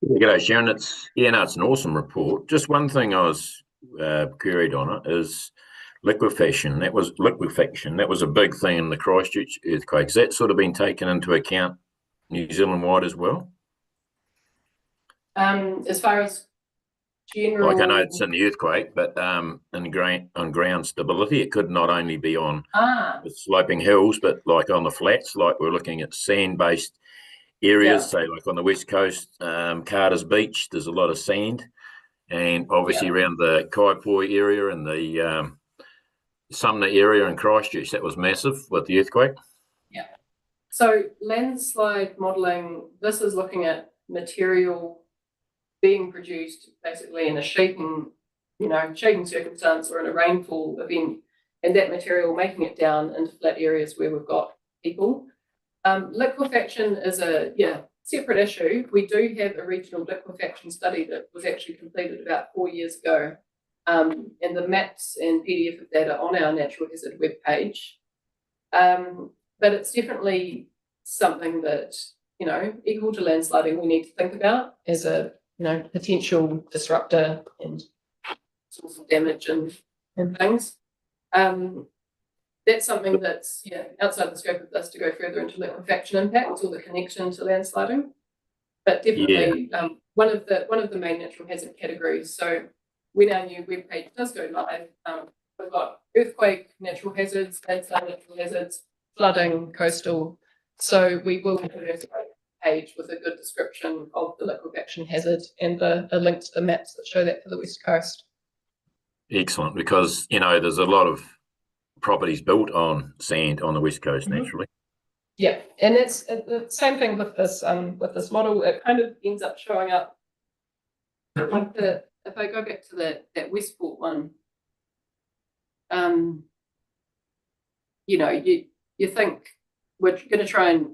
Speaker 2: G'day, Sharon. It's an awesome report. Just one thing I was queried on it is liquefaction. That was a big thing in the Christchurch earthquake. Has that sort of been taken into account New Zealand wide as well?
Speaker 11: As far as general,
Speaker 2: like I know it's in the earthquake, but on ground stability, it could not only be on the sloping hills, but like on the flats, like we're looking at sand-based areas, say like on the west coast, Carter's Beach, there's a lot of sand, and obviously around the Kaipoi area and the Sumner area in Christchurch, that was massive with the earthquake.
Speaker 11: Yeah. So landslide modelling, this is looking at material being produced basically in a shaking circumstance or in a rainfall event, and that material making it down into flat areas where we've got people. Liquefaction is a separate issue. We do have a regional liquefaction study that was actually completed about 4 years ago. And the maps and PDF of that are on our natural hazard webpage. But it's definitely something that, equal to landsliding, we need to think about as a, potential disruptor and source of damage and things. That's something that's outside the scope of this to go further into liquefaction impacts or the connection to landsliding. But definitely one of the main natural hazard categories. So when our new webpage does go live, we've got earthquake, natural hazards, landslide natural hazards, flooding, coastal. So we will have an earthquake page with a good description of the liquefaction hazard and a link to the maps that show that for the West Coast.
Speaker 2: Excellent, because there's a lot of properties built on sand on the West Coast naturally.
Speaker 11: Yeah, and it's the same thing with this model. It kind of ends up showing up like if I go back to that Westport one, you think we're going to try and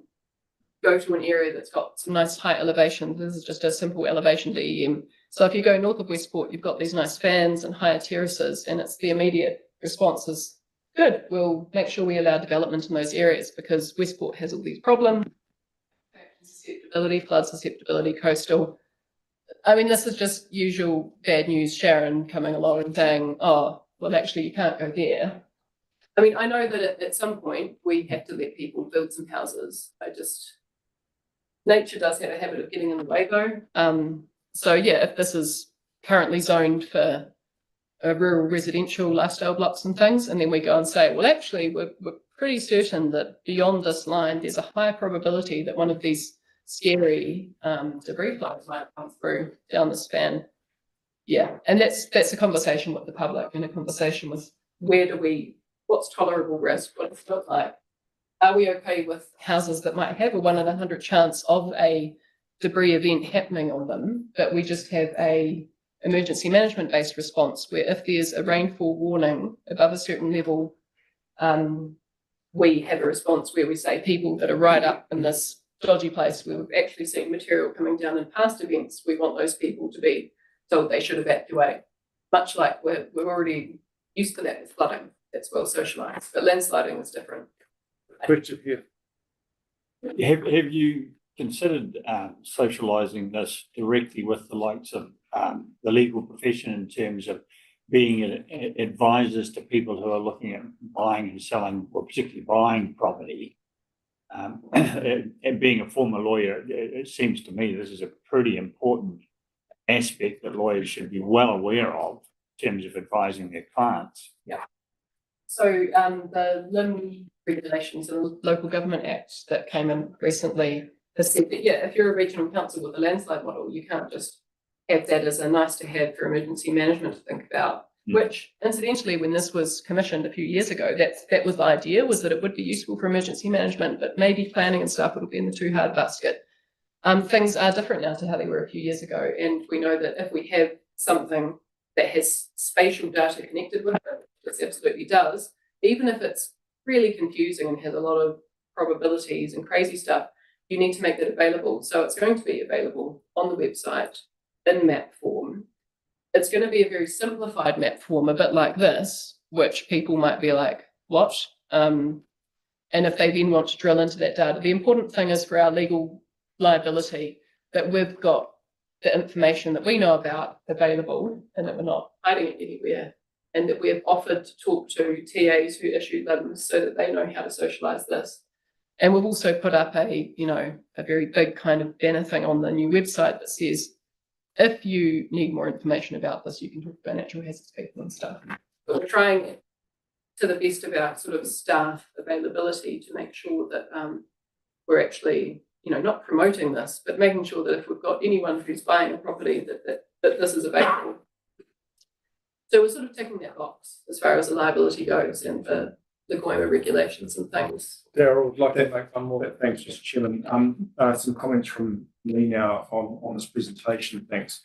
Speaker 11: go to an area that's got some nice high elevation. This is just a simple elevation DEM. So if you go north of Westport, you've got these nice fans and higher terraces, and it's the immediate response is good. We'll make sure we allow development in those areas because Westport has all these problems: susceptibility, flood susceptibility, coastal. I mean, this is just usual bad news Sharon coming along and saying, oh, well, actually, you can't go there. I mean, I know that at some point we have to let people build some houses. Nature does have a habit of getting in the way though. So yeah, if this is currently zoned for rural residential lifestyle blocks and things, and then we go and say, well, actually, we're pretty certain that beyond this line, there's a high probability that one of these scary debris flows might come through down the span. Yeah, and that's a conversation with the public and a conversation with what's tolerable risk, what does it look like? Are we okay with houses that might have a 1 in 100 chance of a debris event happening on them, but we just have a emergency management based response where if there's a rainfall warning above a certain level, we have a response where we say people that are right up in this dodgy place where we've actually seen material coming down in past events, we want those people to be told they should evacuate, much like we're already used to that with flooding. That's well socialised, but landsliding is different.
Speaker 12: Question here.
Speaker 1: Have you considered socialising this directly with the likes of the legal profession in terms of being advisors to people who are looking at buying and selling, or particularly buying property? And being a former lawyer, it seems to me this is a pretty important aspect that lawyers should be well aware of in terms of advising their clients.
Speaker 11: Yeah. So the LIM regulations and the Local Government Act that came in recently has said that, if you're a regional council with a landslide model, you can't just have that as a nice to have for emergency management to think about, which incidentally, when this was commissioned a few years ago, that was the idea, was that it would be useful for emergency management, but maybe planning and stuff would be in the too hard basket. Things are different now to how they were a few years ago. And we know that if we have something that has spatial data connected with it, it absolutely does, even if it's really confusing and has a lot of probabilities and crazy stuff, you need to make that available. So it's going to be available on the website in map form. It's going to be a very simplified map form, a bit like this, which people might be like, what? And if they then want to drill into that data, the important thing is for our legal liability that we've got the information that we know about available and that we're not hiding it anywhere, and that we've offered to talk to TAs who issue LIMs so that they know how to socialise this. And we've also put up a very big kind of banner thing on the new website that says, if you need more information about this, you can talk to our natural hazards people and stuff. But we're trying to the best of our sort of staff availability to make sure that we're actually, not promoting this, but making sure that if we've got anyone who's buying a property that this is available. So we're sort of ticking that box as far as the liability goes and the GOIMA regulations and things.
Speaker 6: Darryl, I'd like to make one more. Thanks, Mr. Chairman. Some comments from me now on this presentation. Thanks.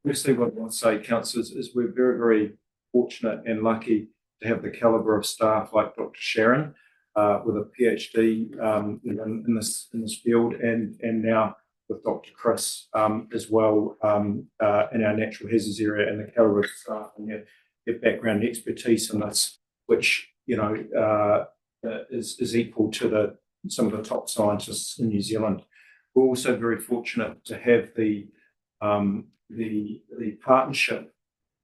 Speaker 6: Firstly, what I want to say, councillors, is we're very, very fortunate and lucky to have the calibre of staff like Dr. Sharon. with a PhD in this field, and now with Dr. Chris as well in our natural hazards area, and the calibre staff and their background and expertise in this, which is equal to some of the top scientists in New Zealand. We're also very fortunate to have the partnership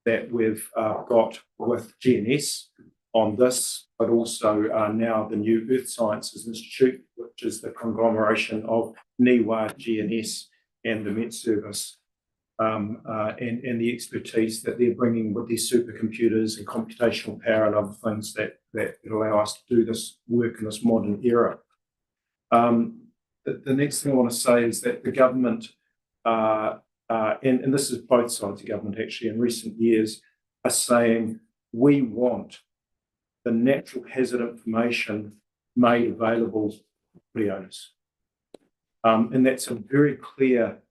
Speaker 6: that we've got with GNS on this, but also now the new Earth Sciences Institute, which is the conglomeration of NIWA, GNS, and the Met Service, and the expertise that they're bringing with their supercomputers and computational power and other things that allow us to do this work in this modern era. The next thing I want to say is that the government, and this is both sides of government actually in recent years, are saying we want the natural hazard information made available to property owners. And that's a very clear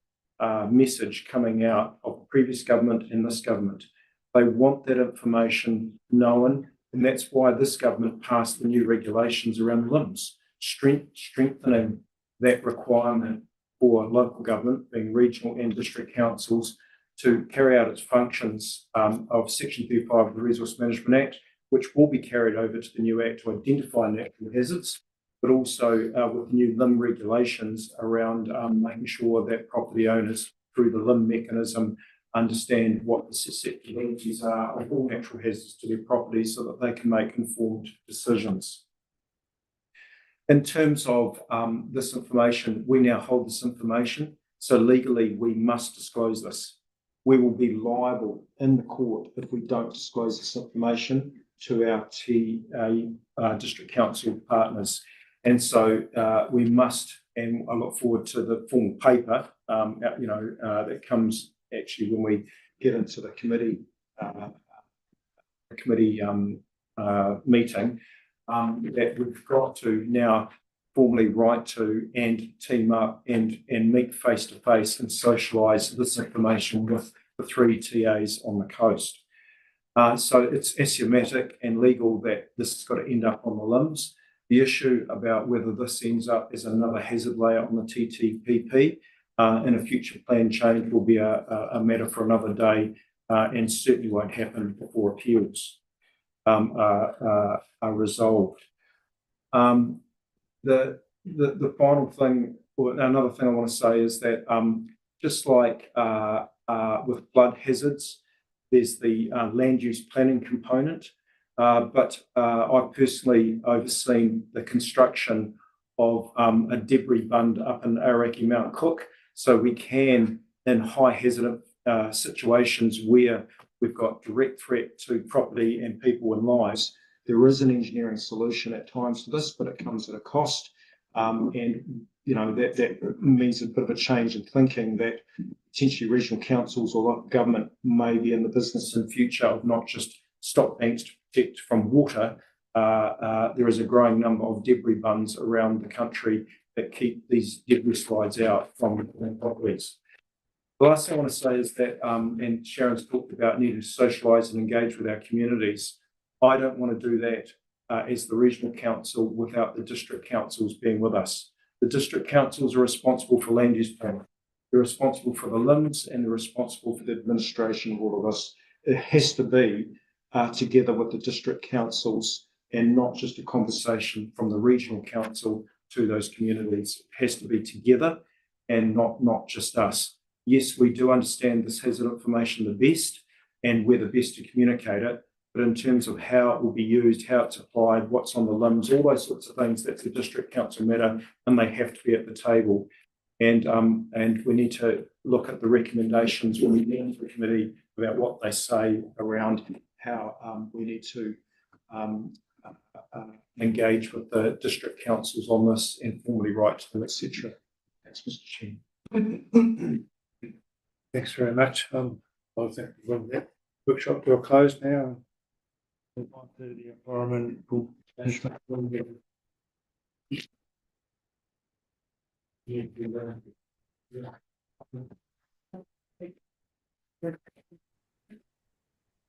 Speaker 6: message coming out of the previous government and this government. They want that information known, and that's why this government passed the new regulations around LIMS, strengthening that requirement for local government, being regional and district councils, to carry out its functions of Section 35 of the Resource Management Act, which will be carried over to the new Act to identify natural hazards, but also with the new LIM regulations around making sure that property owners, through the LIM mechanism, understand what the susceptibilities are of all natural hazards to their property so that they can make informed decisions. In terms of this information, we now hold this information, so legally we must disclose this. We will be liable in the court if we don't disclose this information to our district council partners. And so we must, and I look forward to the formal paper, that comes actually when we get into the committee meeting, that we've got to now formally write to and team up and meet face to face and socialise this information with the 3 TAs on the coast. So it's axiomatic and legal that this has got to end up on the LIMS. The issue about whether this ends up as another hazard layer on the TTPP in a future plan change will be a matter for another day, and certainly won't happen before appeals are resolved. The final thing, or another thing I want to say is that just like with flood hazards, there's the land use planning component, but I've personally overseen the construction of a debris bund up in Aoraki Mount Cook, so we can, in high hazard situations where we've got direct threat to property and people and lives, there is an engineering solution at times to this, but it comes at a cost. And that means a bit of a change in thinking that potentially regional councils or local government may be in the business in future of not just stop banks to protect from water. There is a growing number of debris bunds around the country that keep these debris slides out from properties. The last thing I want to say is that, and Sharon's talked about needing to socialise and engage with our communities. I don't want to do that as the regional council without the district councils being with us. The district councils are responsible for land use planning. They're responsible for the LIMS and they're responsible for the administration of all of this. It has to be together with the district councils and not just a conversation from the regional council to those communities. It has to be together and not just us. Yes, we do understand this hazard information the best and we're the best to communicate it, but in terms of how it will be used, how it's applied, what's on the LIMS, all those sorts of things, that's the district council matter, and they have to be at the table. And we need to look at the recommendations when we get into the committee about what they say around how we need to engage with the district councils on this and formally write to them, etc. Thanks, Mr. Chair.
Speaker 12: Thanks very much. I think we'll bring that workshop to a close now. Move on to the environmental management.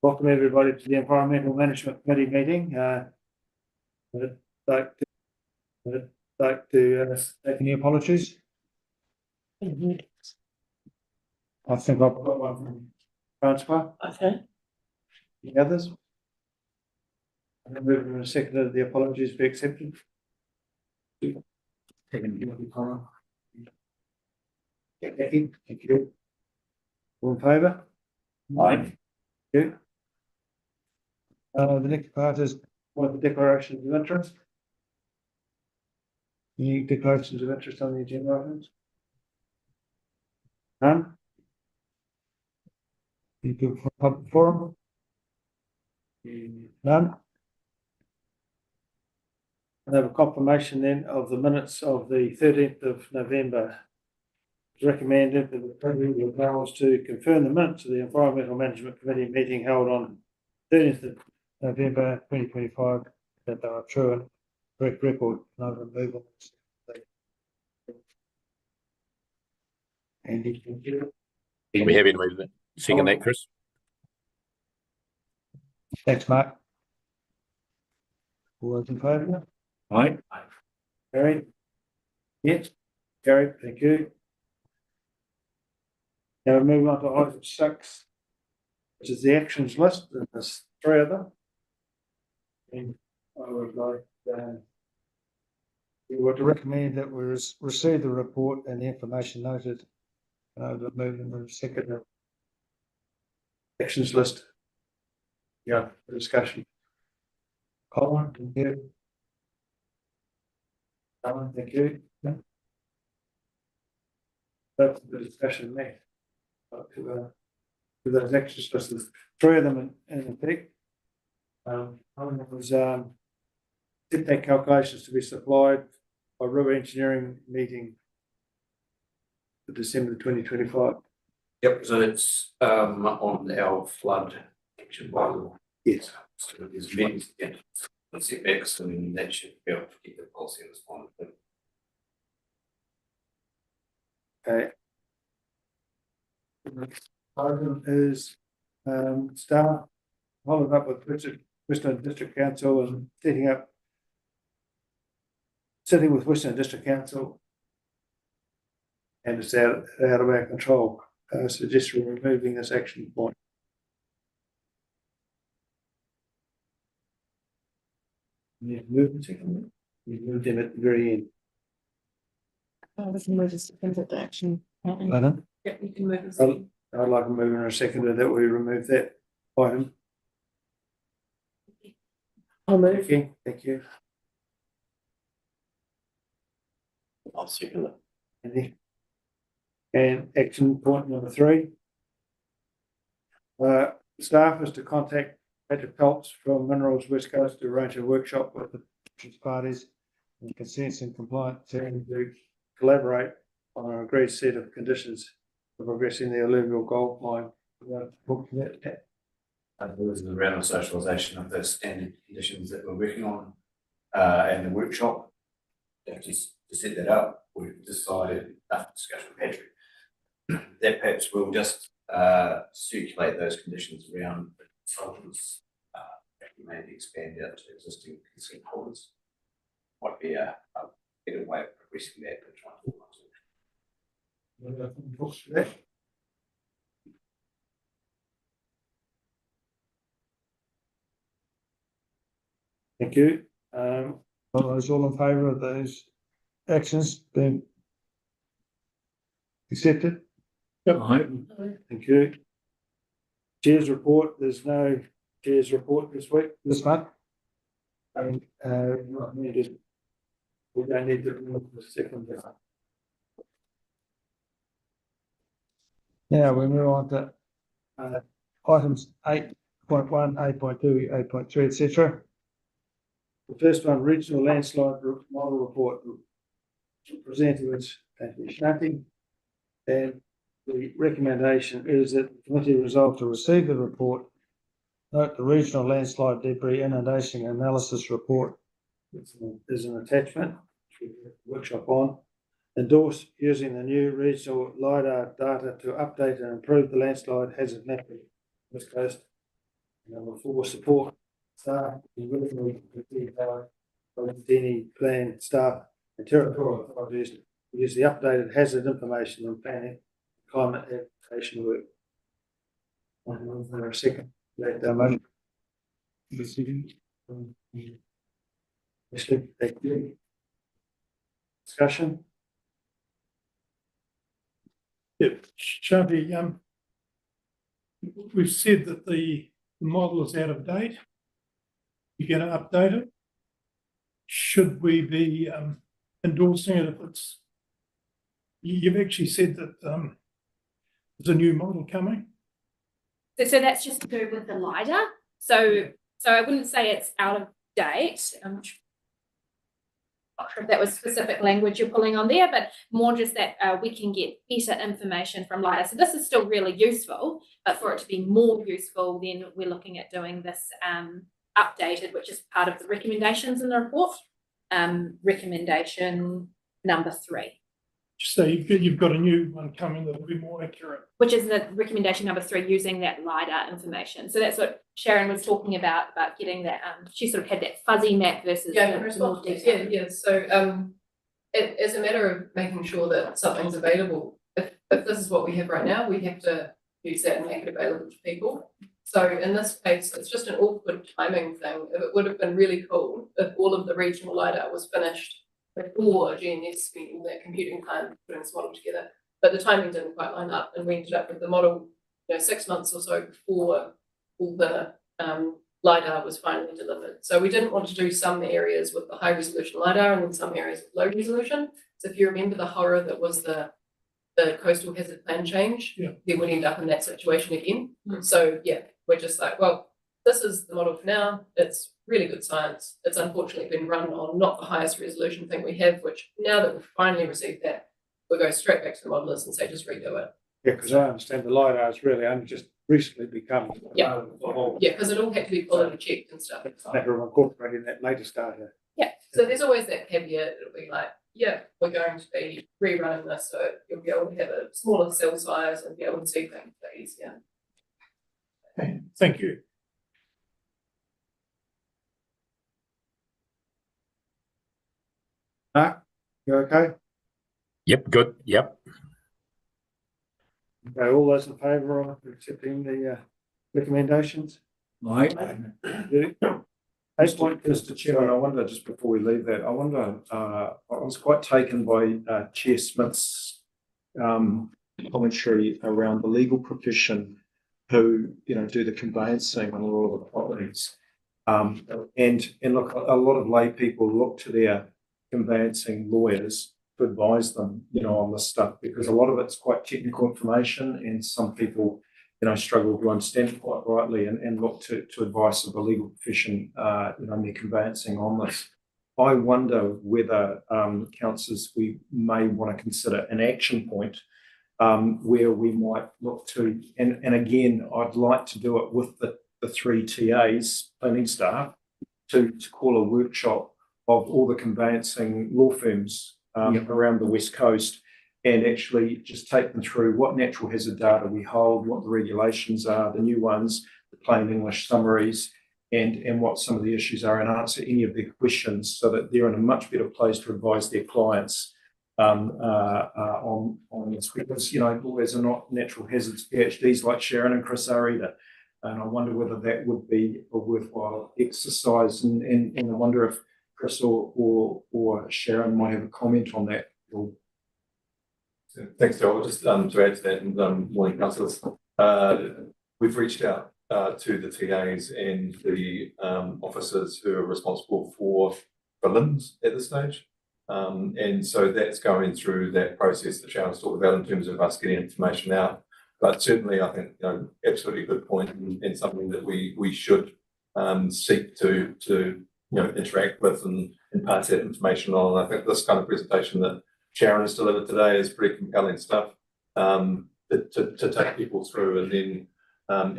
Speaker 12: Welcome everybody to the Environmental Management Committee meeting.
Speaker 13: like to take any apologies? I think I've got one from Francois.
Speaker 8: Okay.
Speaker 13: Any others? And then moving in a second, the apologies be accepted. Thank you. All in favour?
Speaker 1: Aye.
Speaker 13: Thank you. The next part is one of the declarations of interest. Any declarations of interest on the agenda items? None? You go for public forum? None? I have a confirmation then of the minutes of the 13th of November. It's recommended that the President of Wales to confirm the minutes of the Environmental Management Committee meeting held on 13th of November 2025, that they are true and correct record, no removal. Andy, thank you.
Speaker 2: You can be happy to move that. Second that, Chris.
Speaker 13: Thanks, Mark. All those in favour?
Speaker 1: Aye.
Speaker 13: Carried. Yes, carried, thank you. Now we move on to item 6, which is the actions list, and there's 3 of them. And I would like we were to recommend that we receive the report and the information noted. But moving to the second actions list. Yeah, for discussion. Colin, thank you. Colin, thank you. Yeah. That's the discussion there. To those actions lists, there's 3 of them in effect. One was setback calculations to be supplied by River Engineering meeting for December 2025.
Speaker 14: Yep, so it's on our flood action bylaw.
Speaker 13: Yes.
Speaker 14: So there's meetings again, setbacks, and that should be able to keep the policy responded.
Speaker 13: Okay. Next item is staff followed up with Western District Council and sitting with Western District Council, and it's out of our control. Suggest removing this action point. You moved them at the very end.
Speaker 7: We can move this into the action.
Speaker 13: Pardon?
Speaker 11: Yeah, you can move this.
Speaker 13: I'd like to move in a second that we remove that item.
Speaker 7: I'll move.
Speaker 13: Okay, thank you.
Speaker 9: I'll second it.
Speaker 13: Andy. And action point number 3. Staff is to contact Patrick Peltz from Minerals West Coast to arrange a workshop with the parties and consents and compliance team to collaborate on an agreed set of conditions for progressing the alluvial gold mine.
Speaker 14: This is around the socialisation of the standard conditions that we're working on and the workshop. Just to set that up, we've decided, after discussion with Patrick, that perhaps we'll just circulate those conditions around the consultants, maybe expand out to existing consent holders. Might be a better way of progressing that than trying to
Speaker 13: Thank you. Are those all in favour of those actions being accepted?
Speaker 1: Yep. Aye.
Speaker 13: Thank you. Chair's report, there's no chair's report this month. And we don't need to remove the second. Now we move on to items 8.1, 8.2, 8.3, etc. The first one, regional landslide model report, presented with Anthony Shanti. And the recommendation is that the committee resolve to receive the report, note the regional landslide debris inundation analysis report is an attachment, workshop on, endorse using the new regional LiDAR data to update and improve the landslide hazard mapping West Coast. Number 4, support staff in working with the any plan staff and territorial authorities to use the updated hazard information and planning climate adaptation work. For a second, motion. Thank you. Discussion?
Speaker 15: Yeah, Shanti, we've said that the model is out of date. You're going to update it. Should we be endorsing it if it's? You've actually said that there's a new model coming.
Speaker 10: So that's just to do with the LiDAR. So I wouldn't say it's out of date. I'm not sure if that was specific language you're pulling on there, but more just that we can get better information from LiDAR. So this is still really useful, but for it to be more useful, then we're looking at doing this updated, which is part of the recommendations in the report. Recommendation number 3.
Speaker 15: So you've got a new one coming that will be more accurate.
Speaker 10: Which is the recommendation number 3, using that LiDAR information. So that's what Sharon was talking about getting that. She sort of had that fuzzy map versus the more detailed.
Speaker 11: Yeah. So as a matter of making sure that something's available, if this is what we have right now, we have to use that and make it available to people. So in this case, it's just an awkward timing thing. If it would have been really cool if all of the regional LiDAR was finished before GNS spent all that computing time putting this model together, but the timing didn't quite line up, and we ended up with the model, 6 months or so before all the LiDAR was finally delivered. So we didn't want to do some areas with the high resolution LiDAR and then some areas with low resolution. So if you remember the horror that was the coastal hazard plan change, they would end up in that situation again. So yeah, we're just like, well, this is the model for now. It's really good science. It's unfortunately been run on not the highest resolution thing we have, which now that we've finally received that, we'll go straight back to the modelers and say, just redo it.
Speaker 13: Yeah, because I understand the LiDAR has really only just recently become.
Speaker 11: Yeah, because it all had to be quality checked and stuff.
Speaker 13: It's a matter of incorporating that latest data.
Speaker 11: Yeah, so there's always that caveat. It'll be like, yeah, we're going to be rerunning this, so you'll be able to have a smaller cell size and be able to see things a bit easier.
Speaker 15: Okay, thank you.
Speaker 13: Mark, you okay?
Speaker 2: Yep, good. Yep.
Speaker 13: Okay, all those in favour of accepting the recommendations?
Speaker 6: Mike.
Speaker 13: Mr.
Speaker 6: Chairman, I wonder, just before we leave that, I was quite taken by Chair Smith's commentary around the legal profession who, do the conveyancing on a lot of the properties. And look, a lot of lay people look to their conveyancing lawyers to advise them, on this stuff, because a lot of it's quite technical information, and some people, struggle to understand it quite rightly and look to advice of the legal profession, in their conveyancing on this. I wonder whether, councillors, we may want to consider an action point where we might look to, and again, I'd like to do it with the 3 TAs, planning staff, to call a workshop of all the conveyancing law firms around the West Coast, and actually just take them through what natural hazard data we hold, what the regulations are, the new ones, the plain English summaries, and what some of the issues are, and answer any of their questions so that they're in a much better place to advise their clients on this. Because, lawyers are not natural hazards PhDs like Sharon and Chris are either. And I wonder whether that would be a worthwhile exercise, and I wonder if Chris or Sharon might have a comment on that.
Speaker 16: Thanks, Joel. Just to add to that, and morning, councillors. We've reached out to the TAs and the officers who are responsible for LIMS at this stage. And so that's going through that process that Sharon's talked about in terms of us getting information out. But certainly, I think, absolutely good point, and something that we should seek to interact with and pass that information on. And I think this kind of presentation that Sharon has delivered today is pretty compelling stuff to take people through. And then,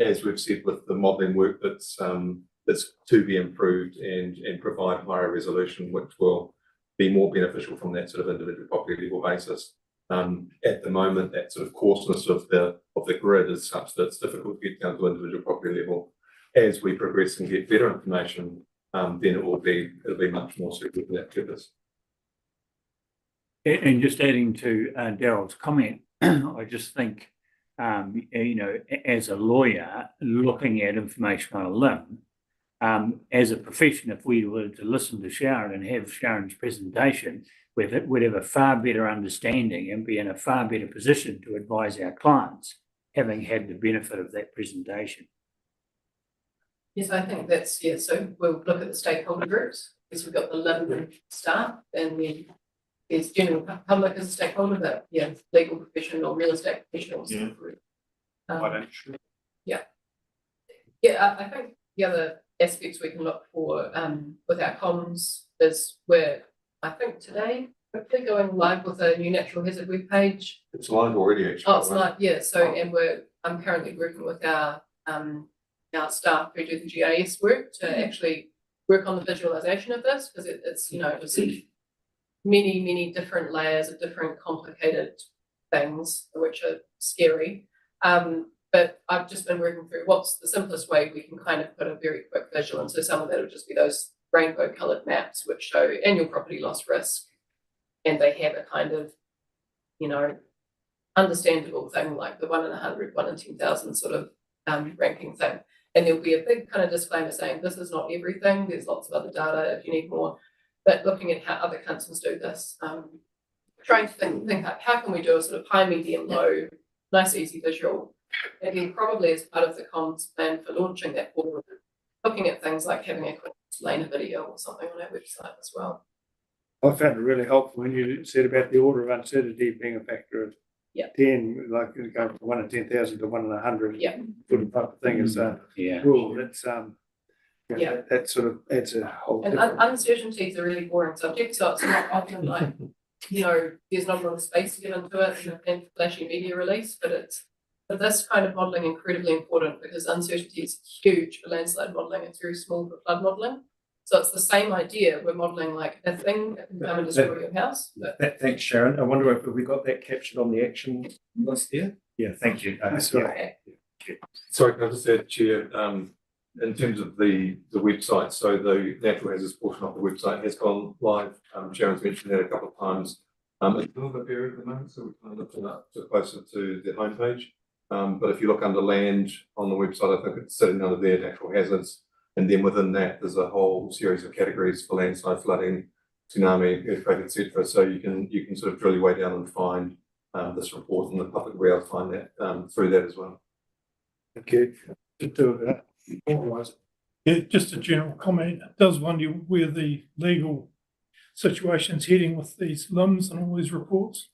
Speaker 16: as we've said, with the modelling work that's to be improved and provide higher resolution, which will be more beneficial from that sort of individual property level basis. At the moment, that sort of coarseness of the grid is such that it's difficult to get down to individual property level. As we progress and get better information, then it'll be much more suitable for that purpose.
Speaker 1: And just adding to Daryl's comment, I just think, you know, as a lawyer looking at information on a limb, as a profession, if we were to listen to Sharon and have Sharon's presentation, we'd have a far better understanding and be in a far better position to advise our clients, having had the benefit of that presentation.
Speaker 11: Yes, I think that's, yeah, so we'll look at the stakeholder groups, because we've got the limb staff, and then there's general public as a stakeholder, but yeah, legal professional, real estate professionals.
Speaker 6: Yeah.
Speaker 11: Yeah, I think the other aspects we can look for with our comms is we're, I think today, hopefully going live with a new natural hazard webpage.
Speaker 16: It's live already, actually.
Speaker 11: Oh, it's live, yeah, so, and I'm currently working with our staff who do the GIS work to actually work on the visualization of this, because it's, you know, just many different layers of different complicated things, which are scary. But I've just been working through what's the simplest way we can kind of put a very quick visual, and so some of that will just be those rainbow coloured maps which show annual property loss risk, and they have a kind of, you know, understandable thing like the 1 in 100, 1 in 10,000 sort of ranking thing. And there'll be a big kind of disclaimer saying this is not everything, there's lots of other data if you need more, but looking at how other councils do this, trying to think like how can we do a sort of high, medium, low, nice, easy visual, and then probably as part of the comms plan for launching that portal, looking at things like having a quick explainer video or something on our website as well.
Speaker 13: I found it really helpful when you said about the order of uncertainty being a factor of 10, like going from 1 in 10,000 to 1 in 100.
Speaker 11: Yeah.
Speaker 13: Sort of type of thing is rule. That's that sort of adds a whole.
Speaker 11: And uncertainty is a really boring subject, so it's not often like, you know, there's not a lot of space given to it in flashy media release, but this kind of modelling incredibly important because uncertainty is huge for landslide modelling. It's very small for flood modelling. So it's the same idea. We're modelling like a thing that can come and destroy your house.
Speaker 6: Thanks, Sharon. I wonder if we got that captured on the action list here? Yeah, thank you.
Speaker 11: Okay.
Speaker 16: Sorry, can I just add, Chair, in terms of the website, so the natural hazards portion of the website has gone live. Sharon's mentioned that a couple of times. It's a little bit buried at the moment, so we're kind of lifting up to closer to the homepage. But if you look under land on the website, I think it's sitting under there, natural hazards. And then within that, there's a whole series of categories for landslide, flooding, tsunami, earthquake, etc. So you can sort of drill your way down and find this report, and the public will be able to find that through that as well.
Speaker 13: Thank you.
Speaker 15: Yeah, just a general comment. It does wonder where the legal situation's heading with these limbs and all these reports.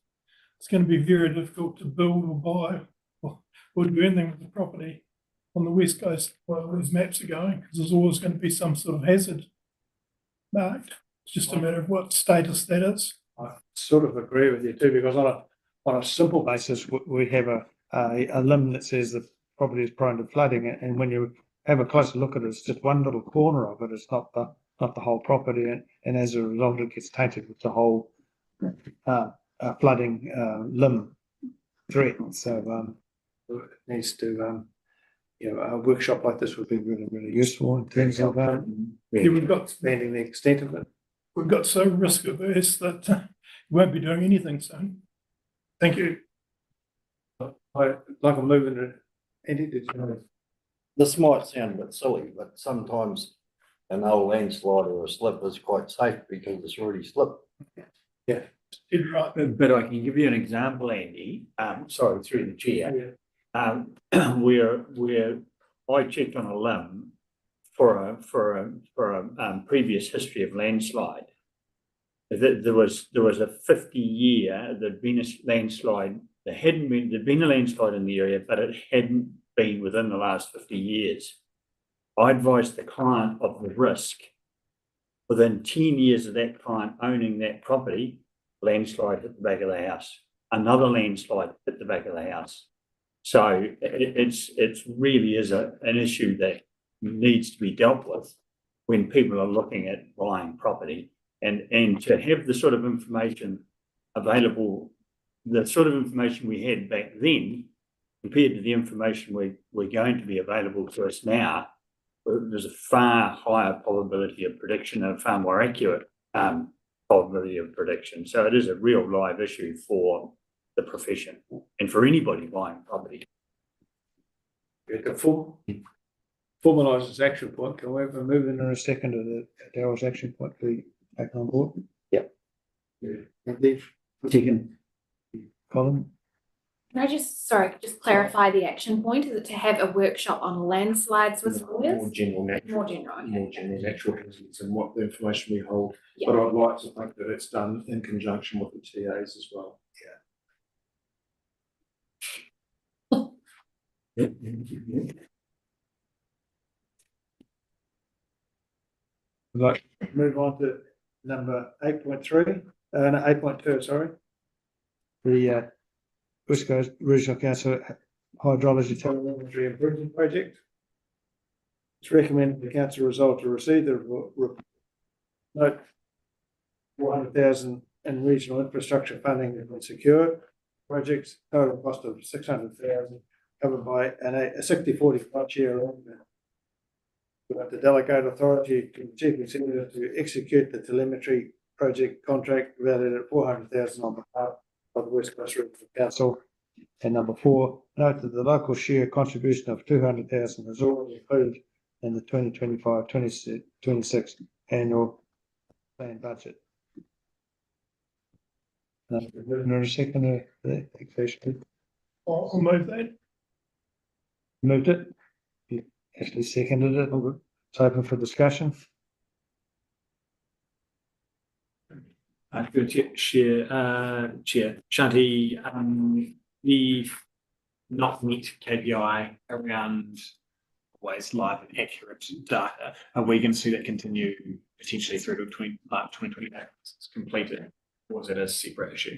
Speaker 15: It's going to be very difficult to build or buy or do anything with the property on the west coast while these maps are going, because there's always going to be some sort of hazard marked. It's just a matter of what status that is.
Speaker 13: I sort of agree with you too, because on a simple basis, we have a limb that says the property is prone to flooding, and when you have a closer look at it, it's just one little corner of it. It's not the whole property, and as a result, it gets tainted with the whole flooding limb threat. So it needs to. A workshop like this would be really, really useful in terms of
Speaker 15: we've got
Speaker 13: expanding the extent of it.
Speaker 15: We've got so risk averse that we won't be doing anything soon. Thank you.
Speaker 13: Like I'm moving to Andy, did you know?
Speaker 9: This might sound a bit silly, but sometimes an old landslide or a slip is quite safe because it's already slipped.
Speaker 13: Yeah.
Speaker 15: Right.
Speaker 1: But I can give you an example, Andy. Sorry, through the chair. Where I checked on a limb for a previous history of landslide. There was a 50-year there'd been a landslide. There'd been a landslide in the area, but it hadn't been within the last 50 years. I advised the client of the risk. Within 10 years of that client owning that property, landslide hit the back of the house. Another landslide hit the back of the house. So it's really is an issue that needs to be dealt with when people are looking at buying property, and to have the sort of information available, the sort of information we had back then compared to the information we're going to be available to us now, there's a far higher probability of prediction and a far more accurate probability of prediction. So it is a real live issue for the profession and for anybody buying property.
Speaker 13: To formalise this action point, can we have a move in a second to the Darryl's action point be taken on board?
Speaker 2: Yep.
Speaker 13: Second. Colin?
Speaker 10: Can I just clarify the action point? Is it to have a workshop on landslides with lawyers?
Speaker 6: More general
Speaker 10: More general, okay.
Speaker 6: more general natural hazards and what the information we hold.
Speaker 10: Yeah.
Speaker 6: But I'd like to think that it's done in conjunction with the TAs as well.
Speaker 13: Right, move on to number 8.3, no, 8.2, sorry. The West Coast Regional Council Hydrology Telemetry Improvement Project. It's recommended the council resolve to receive the note 400,000 in regional infrastructure funding has been secured. Project's total cost of 600,000 covered by a 60-40 cost share arrangement. The delegate authority to chief executive to execute the telemetry project contract valued at 400,000 on behalf of the West Coast Regional Council. And number 4, note that the local share contribution of 200,000 is already included in the 2025-26 annual plan budget. Another second,
Speaker 15: I'll move that.
Speaker 13: moved it. Ashley seconded it. It's open for discussion.
Speaker 3: Good Chair, Shanti, the not meet KPI around always live and accurate data, are we going to see that continue potentially through to 2028 it's completed, or is it a separate issue?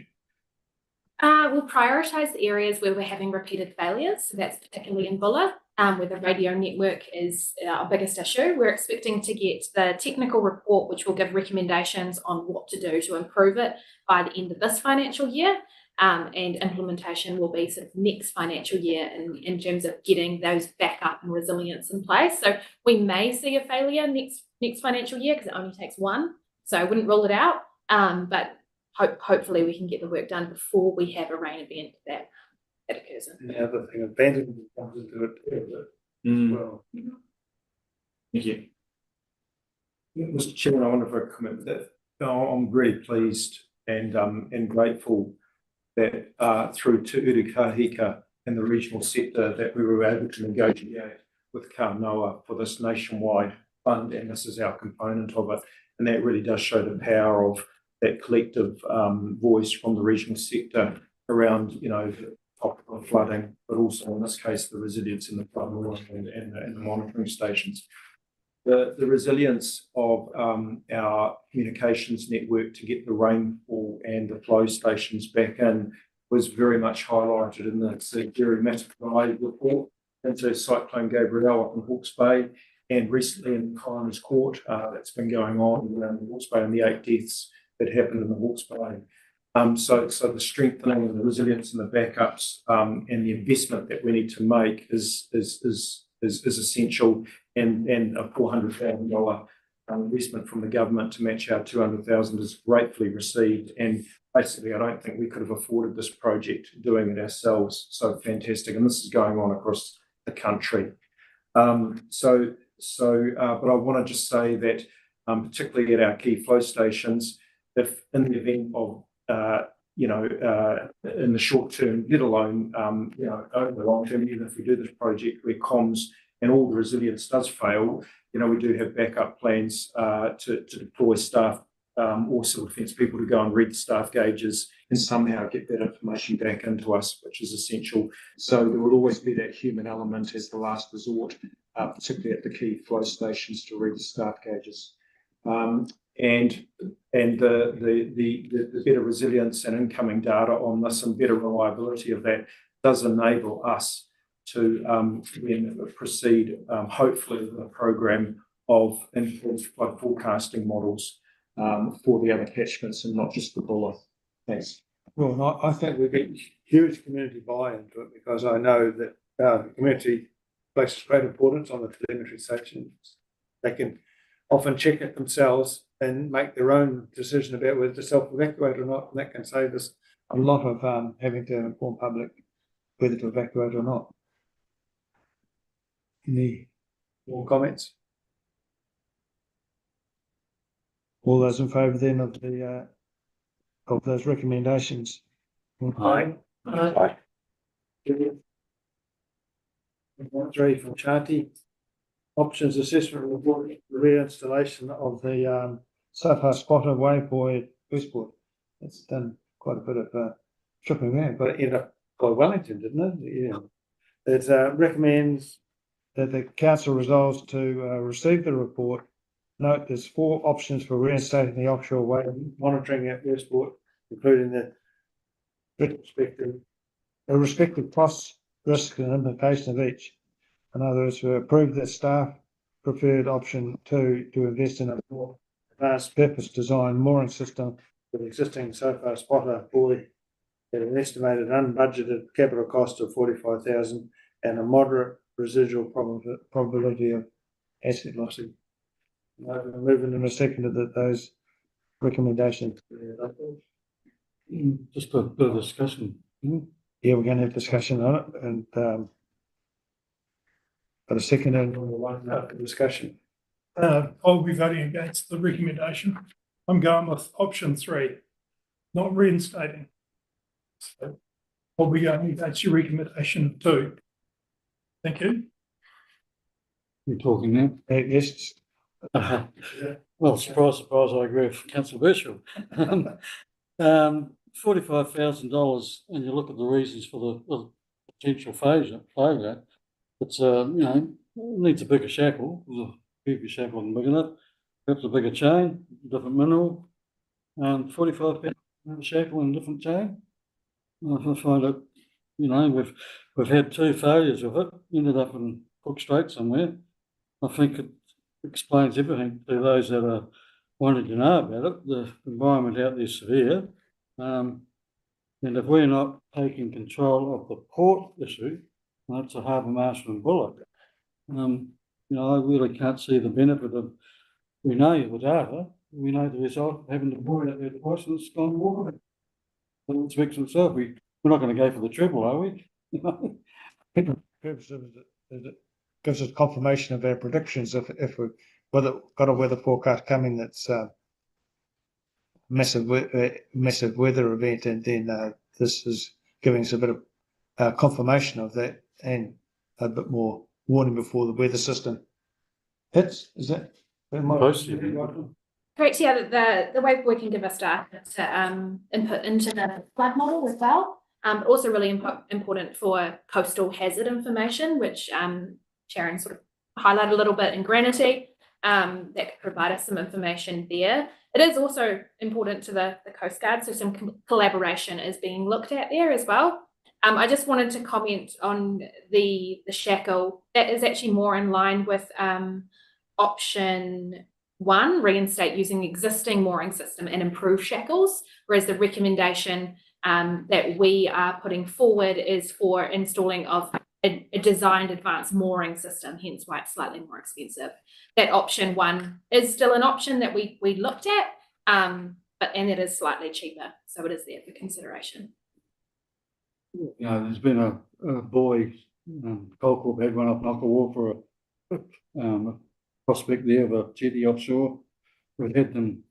Speaker 10: We'll prioritise the areas where we're having repeated failures. So that's particularly in Bulla, where the radio network is our biggest issue. We're expecting to get the technical report, which will give recommendations on what to do to improve it by the end of this financial year. And implementation will be sort of next financial year in terms of getting those backup and resilience in place. So we may see a failure next financial year because it only takes one. So I wouldn't rule it out, but hopefully we can get the work done before we have a rain event that occurs.
Speaker 13: And the other thing, abandonment comes into it as well.
Speaker 6: Thank you. Mr. Chairman, I wonder if I could comment with that. I'm very pleased and grateful that through Te Uru Kahika and the regional sector that we were able to negotiate with Noah for this nationwide fund, and this is our component of it. And that really does show the power of that collective voice from the regional sector around, topical flooding, but also in this case the resilience in the flood monitoring and the monitoring stations. The resilience of our communications network to get the rainfall and the flow stations back in was very much highlighted in the Jerry Matakai report into Cyclone Gabrielle up in Hawke's Bay, and recently in Coroner's Court that's been going on around the Hawke's Bay and the 8 deaths that happened in the Hawke's Bay. So the strengthening and the resilience and the backups and the investment that we need to make is essential, and a $400,000 investment from the government to match our 200,000 is gratefully received. And basically, I don't think we could have afforded this project doing it ourselves. So fantastic, and this is going on across the country. But I want to just say that, particularly at our key flow stations, if in the event of in the short term, let alone over the long term, even if we do this project where comms and all the resilience does fail, we do have backup plans to deploy staff or civil defence people to go and read the staff gauges and somehow get that information back into us, which is essential. So there will always be that human element as the last resort, particularly at the key flow stations to read the staff gauges. And the better resilience and incoming data on this and better reliability of that does enable us to then proceed hopefully with a program of improved flood forecasting models for the other catchments and not just the Bulla. Thanks.
Speaker 13: Well, I think we get huge community buy-in to it, because I know that the community places great importance on the telemetry stations. They can often check it themselves and make their own decision about whether to self-evacuate or not, and that can save us a lot of having to inform public whether to evacuate or not. Any more comments? All those in favour then of the of those recommendations?
Speaker 2: Aye.
Speaker 13: Aye. 3 from Chanti. Options assessment report, reinstallation of the so-far spotter waypoint Westport. It's done quite a bit of tripping around, but it ended up by Wellington, didn't it? Yeah. It recommends that the council resolves to receive the report. Note there's 4 options for reinstating the offshore way monitoring at Westport, including the respective costs, risks and implications of each. In other words, we approve the staff preferred option 2 to invest in a more advanced purpose design mooring system with existing so-far spotter buoy at an estimated unbudgeted capital cost of 45,000 and a moderate residual probability of asset losses. Moving in a second to those recommendations.
Speaker 12: Just a bit of discussion.
Speaker 13: Yeah, we're going to have discussion on it, and got a second and one discussion.
Speaker 15: I'll be voting against the recommendation. I'm going with option 3, not reinstating. So I'll be going against your recommendation of 2. Thank you.
Speaker 12: You're talking now?
Speaker 13: Yes.
Speaker 12: Well, surprise, surprise, I agree with Councillor Birchall. $45,000, and you look at the reasons for the potential failure. It's needs a bigger shackle. The previous shackle wasn't big enough. Perhaps a bigger chain, different mineral, and $45,000 shackle and different chain. I find it, we've had 2 failures with it. Ended up in Cook Strait somewhere. I think it explains everything to those that are wanting to know about it. The environment out there is severe, and if we're not taking control of the port issue, that's a harbour marshal and bullock. I really can't see the benefit of. We know the data. We know the result of having to buoy out there twice, and it's gone water. It speaks for itself. We're not going to go for the treble, are we?
Speaker 13: Purpose of it gives us confirmation of our predictions. If we've got a weather forecast coming that's massive weather event, and then this is giving us a bit of confirmation of that and a bit more warning before the weather system hits. Is that?
Speaker 10: Correct, yeah, the way we can give us data to input into the flood model as well. Also really important for coastal hazard information, which Sharon sort of highlighted a little bit in Granity, that could provide us some information there. It is also important to the Coast Guard, so some collaboration is being looked at there as well. I just wanted to comment on the shackle. That is actually more in line with option 1, reinstate using existing mooring system and improve shackles, whereas the recommendation that we are putting forward is for installing of a designed advanced mooring system, hence why it's slightly more expensive. That option 1 is still an option that we looked at, and it is slightly cheaper, so it is there for consideration.
Speaker 12: There's been a buoy, Gold Corp had one up Knockawall for a prospect there of a jetty offshore. We've had them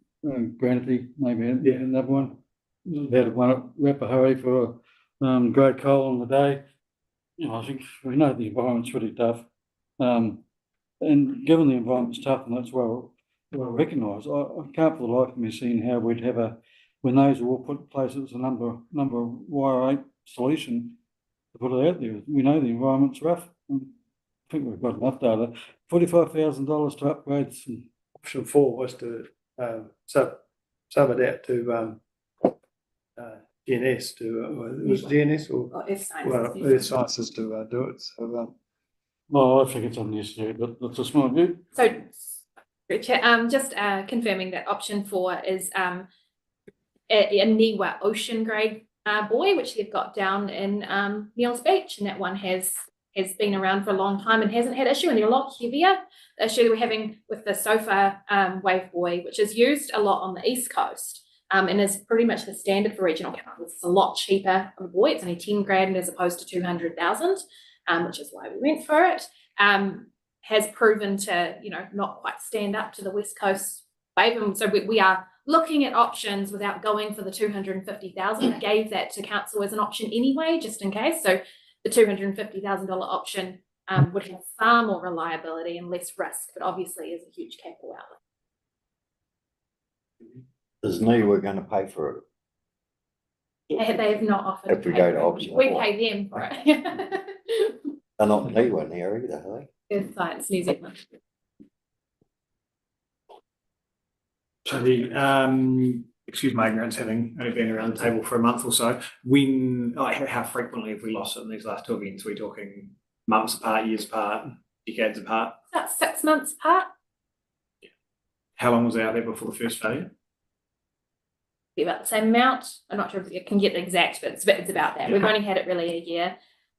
Speaker 12: Granity, maybe another one. We've had one at Rapahari for grey coal on the day. I think we know the environment's really tough. And given the environment's tough and that's well recognised, I can't for the life of me see how we'd have when those are all put in place, it's a number wire 8 solution to put it out there. We know the environment's rough. I think we've got enough data. $45,000 to upgrade some.
Speaker 13: Option 4 was to sub it out to DNS to was DNS or Earth Sciences to do it. So
Speaker 12: I think it's unnecessary, but that's a small view.
Speaker 10: So, Richard, just confirming that option 4 is a NIWA ocean grade buoy, which they've got down in Neils Beach, and that one has has been around for a long time and hasn't had issue, and they're a lot heavier. The issue we're having with the sofa wave buoy, which is used a lot on the East Coast, and is pretty much the standard for regional councils. It's a lot cheaper on the buoy. It's only 10 grand as opposed to 200,000, which is why we went for it. Has proven to, not quite stand up to the West Coast wave. And so we are looking at options without going for the 250,000. Gave that to council as an option anyway, just in case. So the $250,000 option would have far more reliability and less risk, but obviously is a huge capital outlay.
Speaker 9: There's no we're going to pay for it.
Speaker 10: They have not offered.
Speaker 9: If we go to option
Speaker 10: we
Speaker 9: four.
Speaker 10: pay them for it.
Speaker 9: They're not anywhere near either, are they?
Speaker 10: It's Science New Zealand.
Speaker 3: So excuse my ignorance, having only been around the table for a month or so, how frequently have we lost it in these last two events? Are we talking months apart, years apart, decades apart?
Speaker 10: About 6 months apart.
Speaker 3: How long was it out there before the first failure?
Speaker 10: Be about the same amount. I'm not sure if you can get the exact, but it's about that. We've only had it really a year.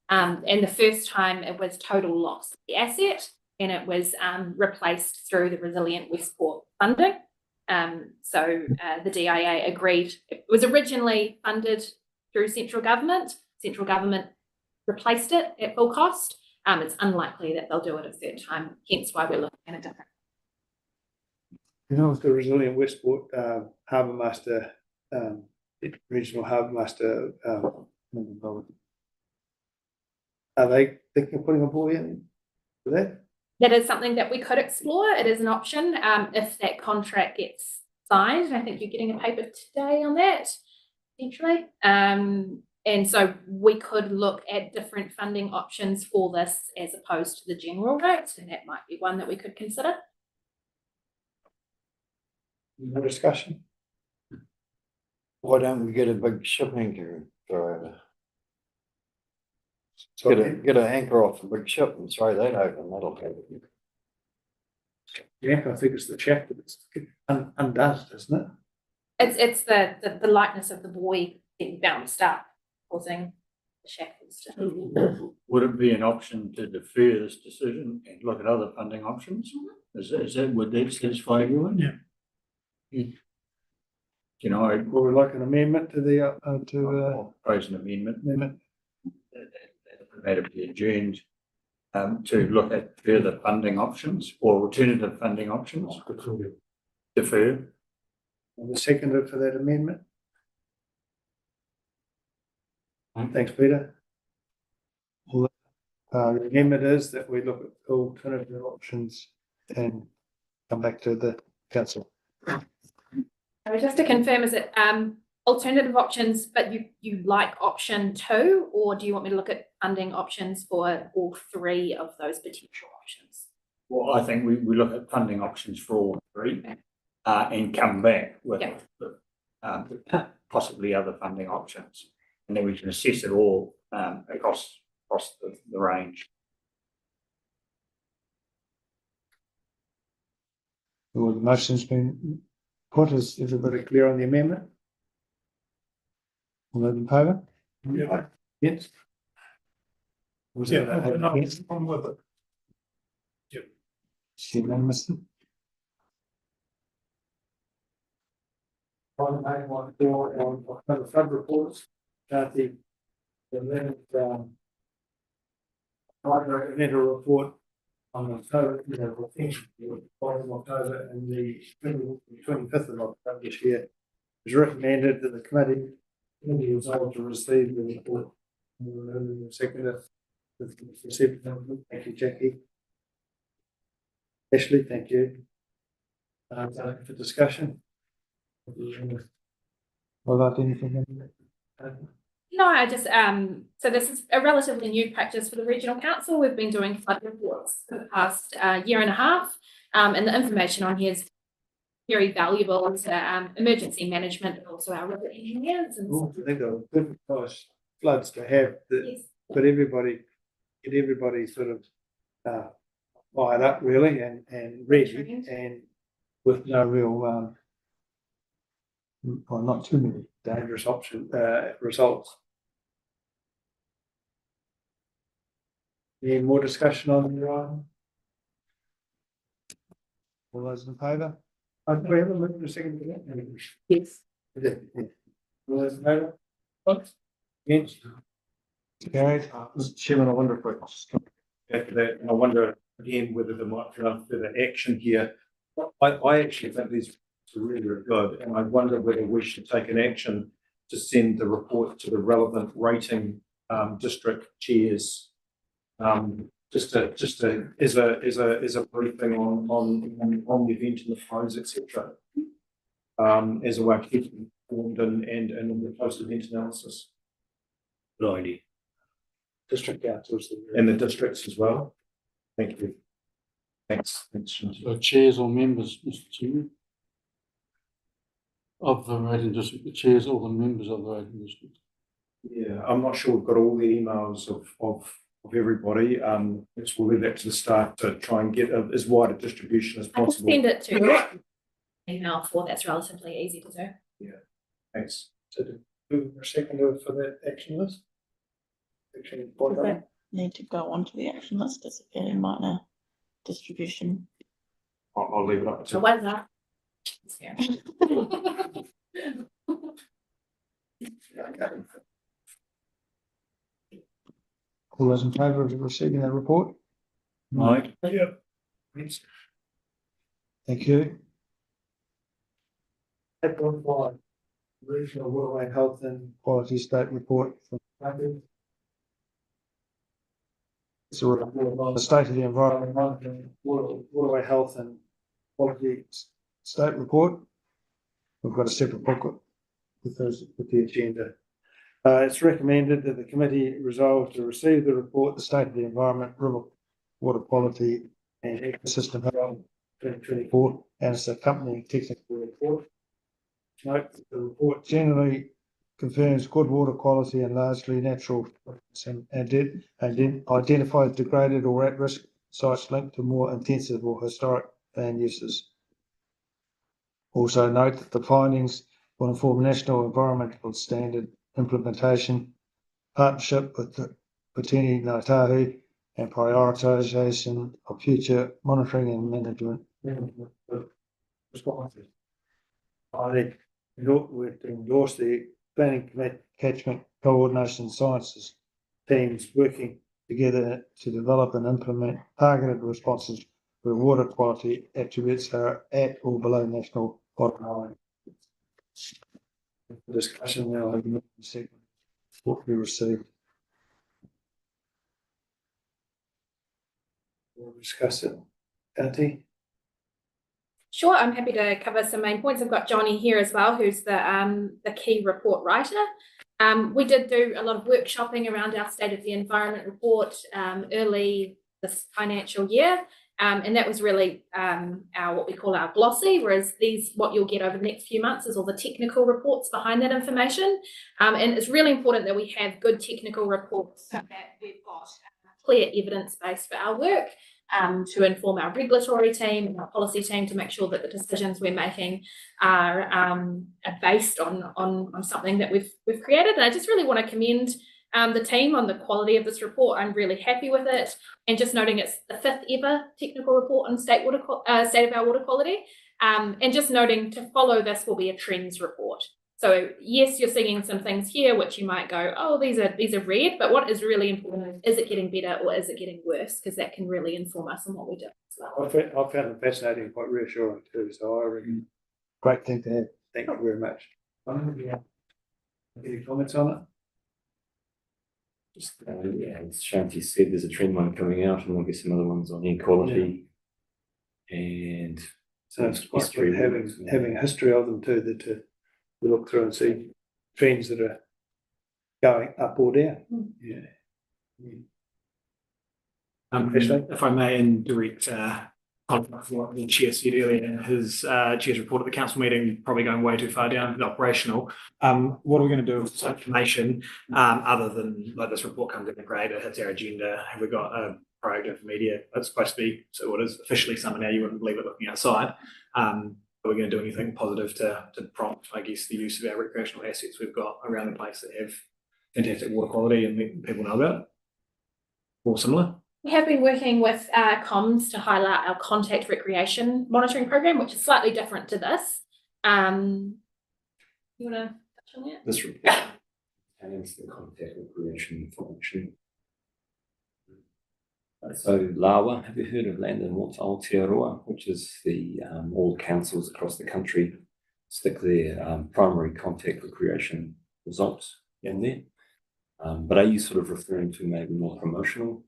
Speaker 10: And the first time it was total loss of the asset, and it was replaced through the Resilient Westport funding. So the DIA agreed. It was originally funded through central government. Central government replaced it at full cost. It's unlikely that they'll do it a third time, hence why we're looking at a different.
Speaker 13: With the Resilient Westport Harbour Master, Regional Harbour Master, are they thinking of putting a buoy in for that?
Speaker 10: That is something that we could explore. It is an option if that contract gets signed. I think you're getting a paper today on that, potentially. And so we could look at different funding options for this as opposed to the general rates, and that might be one that we could consider.
Speaker 13: No discussion?
Speaker 9: Why don't we get a big ship anchor and throw over?
Speaker 13: So
Speaker 9: Get an anchor off a big ship and throw that over, and that'll go.
Speaker 13: yeah, I think it's the check that undoes, isn't it?
Speaker 10: It's the lightness of the buoy getting bounced up, causing the shackles to.
Speaker 1: Would it be an option to defer this decision and look at other funding options? Would that satisfy everyone?
Speaker 15: Yeah.
Speaker 13: Would we like an amendment to the
Speaker 1: Propose an amendment. That be adjourned to look at further funding options or alternative funding options. Defer.
Speaker 13: the seconder for that amendment? Thanks, Peter. The amendment is that we look at alternative options and come back to the council.
Speaker 10: Just to confirm, is it alternative options, but you like option 2, or do you want me to look at funding options for all 3 of those potential options?
Speaker 1: Well, I think we look at funding options for all 3 and come back with possibly other funding options, and then we can assess it all across the range.
Speaker 13: Well, the motion's been put. Is everybody clear on the amendment? All those in favour?
Speaker 15: Yeah.
Speaker 13: Yes. Was
Speaker 15: Yeah,
Speaker 13: it
Speaker 15: no,
Speaker 13: yes?
Speaker 15: I'm with it. Yep.
Speaker 13: It's unanimous. On the flood reports, the 11th letter report on October, October and the 25th of October this year, it was recommended that the committee resolved to receive the report. Second, thank you, Jackie. Ashley, thank you. For discussion. About anything?
Speaker 10: No, I just so this is a relatively new practice for the regional council. We've been doing flood reports for the past year and a half, and the information on here is very valuable to emergency management and also our river engineers. And
Speaker 13: I think they're good floods to have, but get everybody sort of fired up really and ready and with no real well, not too many dangerous results. Any more discussion on the item? All those in favour? Do we have a move in a second for that?
Speaker 8: Yes.
Speaker 13: All those in favour? Against? Carried. Mr. Chairman, I wonder if I could just
Speaker 6: After that, and I wonder again whether there might be enough further action here. I actually think these are really, really good, and I wonder whether we should take an action to send the report to the relevant rating district chairs. Just to as a briefing on the event and the flows, etc. As a way of keeping informed and the post event analysis.
Speaker 13: Good idea. District councils.
Speaker 6: And the districts as well. Thank you. Thanks.
Speaker 12: So chairs or members, Mr. Chairman, of the rating district, the chairs or the members of the rating district.
Speaker 6: Yeah, I'm not sure we've got all the emails of everybody. We'll leave that to the staff to try and get as wide a distribution as
Speaker 10: I can
Speaker 6: possible.
Speaker 10: send it to email for, that's relatively easy to do.
Speaker 6: Yeah, thanks.
Speaker 13: So do a second for that action list? Action point
Speaker 17: Does that need to go onto the action list as a fairly minor distribution?
Speaker 6: I'll leave it up
Speaker 10: So
Speaker 6: to.
Speaker 10: what is that?
Speaker 13: All those in favour of receiving that report?
Speaker 1: Right.
Speaker 13: Yep. Thank you. 8.5, Regional Waterway Health and Quality State Report from it's a report on the state of the environment, waterway health and quality state report. We've got a separate booklet with the agenda. It's recommended that the committee resolve to receive the report, the state of the environment, river water quality and ecosystem health 2024 and its accompanying technical report. Note that the report generally confirms good water quality and largely natural and identifies degraded or at-risk sites linked to more intensive or historic land uses. Also note that the findings will inform national environmental standard implementation, partnership with the Patini Ngāi and prioritisation of future monitoring and management responses. I would endorse the planning catchment coordination sciences teams working together to develop and implement targeted responses where water quality attributes are at or below national bottom line. Discussion now, what we received. We'll discuss it. Auntie?
Speaker 10: Sure, I'm happy to cover some main points. I've got Johnny here as well, who's the key report writer. We did do a lot of workshopping around our State of the Environment report early this financial year. And that was really our what we call our glossy, whereas what you'll get over the next few months is all the technical reports behind that information. And it's really important that we have good technical reports so that we've got clear evidence base for our work. To inform our regulatory team and our policy team to make sure that the decisions we're making are based on something that we've created. And I just really want to commend the team on the quality of this report. I'm really happy with it. And just noting it's the 5th ever technical report on state of our water quality. And just noting to follow this will be a trends report. So yes, you're seeing some things here which you might go, oh, these are red, but what is really important is it getting better or is it getting worse? Because that can really inform us on what we do as well.
Speaker 13: I found it fascinating, quite reassuring too. So I reckon great thing to have. Thank you very much. Any comments on it?
Speaker 18: Just yeah, as Shanti said, there's a trend one coming out, and we'll get some other ones on air quality. Yeah. And
Speaker 13: so it's quite good having a history of them too, to look through and see trends that are going up or down. Yeah.
Speaker 3: If I may, in direct conflict with what the chair said earlier in his chair's report at the council meeting, probably going way too far down the operational. What are we going to do with this information other than let this report come to the grade, it hits our agenda? Have we got a proactive media? It's supposed to be, so it is officially summer now, you wouldn't believe it looking outside. Are we going to do anything positive to prompt, I guess, the use of our recreational assets we've got around the place that have fantastic water quality and let people know about it? Or similar?
Speaker 10: We have been working with comms to highlight our contact recreation monitoring program, which is slightly different to this. You want to touch on that?
Speaker 18: This report contains the contact recreation function. So LAWA, have you heard of Land and Water Aotearoa, which is the all councils across the country stick their primary contact recreation results in there. But are you sort of referring to maybe more promotional?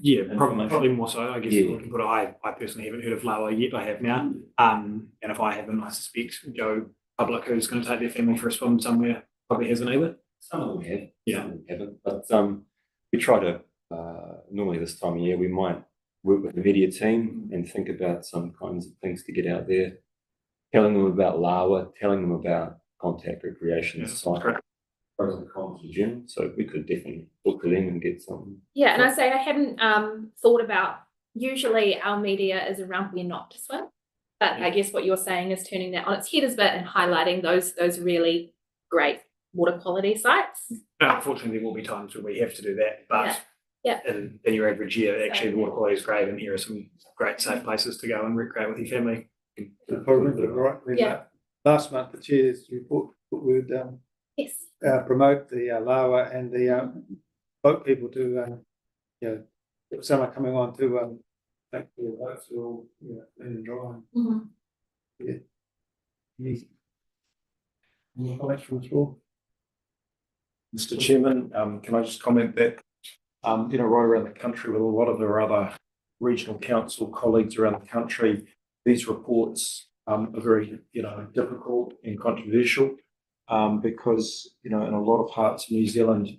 Speaker 3: Yeah, probably more so, I guess.
Speaker 18: Yeah.
Speaker 3: But I personally haven't heard of LAWA yet. I have now. And if I haven't, I suspect Joe Public, who's going to take their family for a swim somewhere, probably hasn't either.
Speaker 18: Some of them have,
Speaker 3: Yeah.
Speaker 18: some of them haven't. But we try to normally this time of year we might work with the media team and think about some kinds of things to get out there, telling them about LAWA, telling them about contact recreation cycle. Pros and cons in general, so we could definitely look to them and get some.
Speaker 10: Yeah, and I say I hadn't thought about, usually our media is around where not to swim, but I guess what you're saying is turning that on its head a bit and highlighting those really great water quality sites.
Speaker 3: Unfortunately, there will be times when we have to do that, but
Speaker 10: Yeah.
Speaker 3: in your average year, actually the water quality is great, and here are some great safe places to go and recreate with your family.
Speaker 13: If I remember rightly, last month the chair's report would
Speaker 10: Yes.
Speaker 13: Promote the LAWA and the boat people to summer coming on to make the boats all clean and dry. Yeah. Easy. Any comments from the floor?
Speaker 6: Mr. Chairman, can I just comment that, right around the country with a lot of our other regional council colleagues around the country, these reports are very, difficult and controversial. Because, in a lot of parts of New Zealand,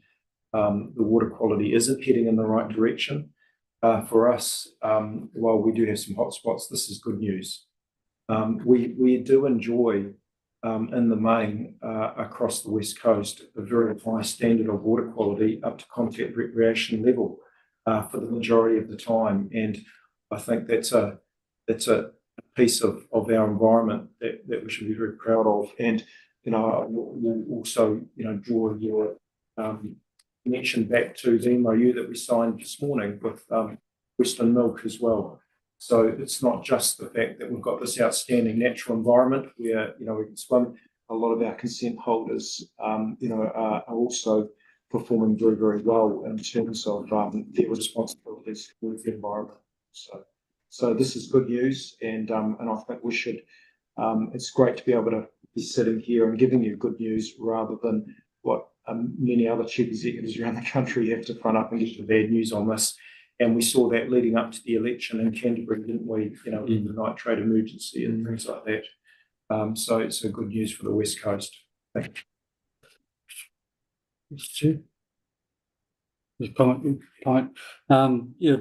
Speaker 6: the water quality isn't heading in the right direction. For us, while we do have some hotspots, this is good news. We do enjoy, in the main, across the West Coast, a very high standard of water quality up to contact recreation level for the majority of the time. And I think that's a piece of our environment that we should be very proud of. And we'll also, draw your connection back to the MOU that we signed this morning with Western Milk as well. So it's not just the fact that we've got this outstanding natural environment where, we can swim. A lot of our consent holders, are also performing very, very well in terms of their responsibilities with the environment. So this is good news, and I think we should. It's great to be able to be sitting here and giving you good news rather than what many other chief executives around the country have to front up and get the bad news on this. And we saw that leading up to the election in Canterbury, didn't we? The nitrate emergency and things like that. So it's a good news for the West Coast. Thank you.
Speaker 12: Mr. Chair. Just comment.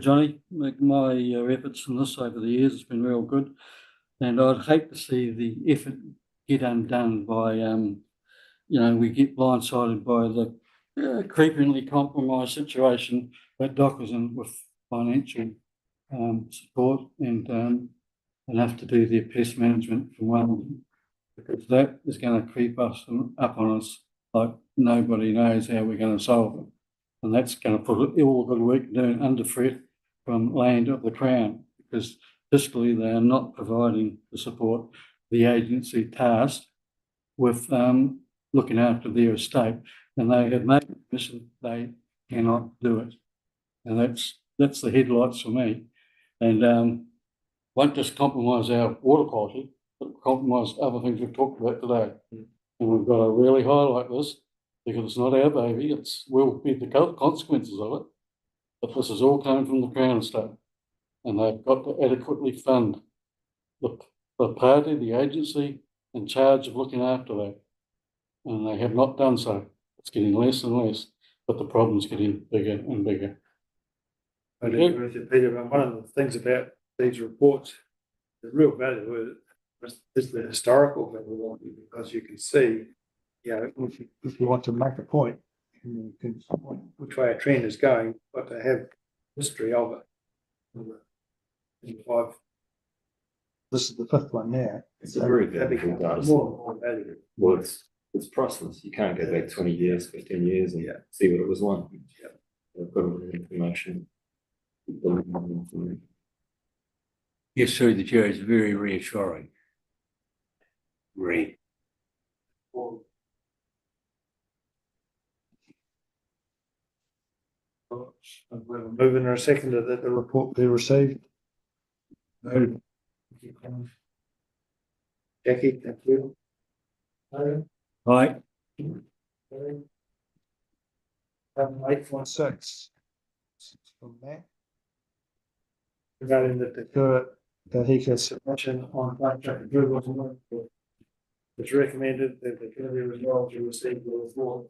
Speaker 12: Johnny, my efforts in this over the years has been real good, and I'd hate to see the effort get undone by, we get blindsided by the creepingly compromised situation that Doc is in with financial support and have to do their pest management from one, because that is going to creep us up on us like nobody knows how we're going to solve it. And that's going to put all the good work doing under threat from land of the Crown, because fiscally they are not providing the support the agency tasked with looking after their estate, and they have made the mission they cannot do it. And that's the headlights for me. And won't just compromise our water quality, but compromise other things we've talked about today. And we've got to really highlight this, because it's not our baby, we'll be the consequences of it. But this is all coming from the Crown estate, and they've got to adequately fund the party, the agency in charge of looking after that. And they have not done so. It's getting less and less, but the problem's getting bigger and bigger.
Speaker 13: I agree with you, Peter. One of the things about these reports, the real value is the historical value, because you can see, if you want to make a point, you can point which way a trend is going, but to have history of it. This is the fifth one now.
Speaker 18: It's a very valuable data.
Speaker 13: More valuable.
Speaker 18: Well, it's priceless. You can't go back 20 years, 15 years and see what it was like. We've got all the information.
Speaker 19: Yes, through the chair, it's very reassuring.
Speaker 13: Moving or seconded that the report be received. Voted. Jackie, thank you.
Speaker 19: Aye.
Speaker 13: 8.6. From that. Regarding the HECA submission on contract approval. It's recommended that the committee resolve to receive the report.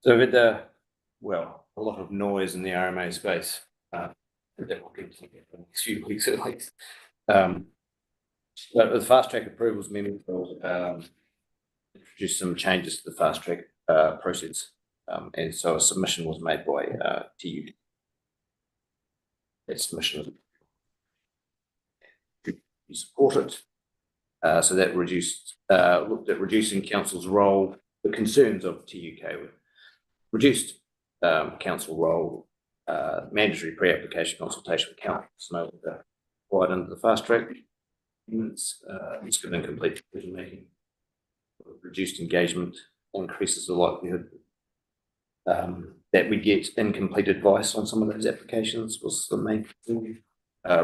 Speaker 14: So with a lot of noise in the RMA space, that will continue for the next few weeks at least. But with fast track approvals, meaning introduce some changes to the fast track process. And so a submission was made by TU. That submission you support it. So that looked at reducing council's role. The concerns of TUK were reduced council role, mandatory pre-application consultation with council, no longer required under the fast track. It's good and complete decision making. Reduced engagement increases the likelihood that we get incomplete advice on some of those applications was the main thing.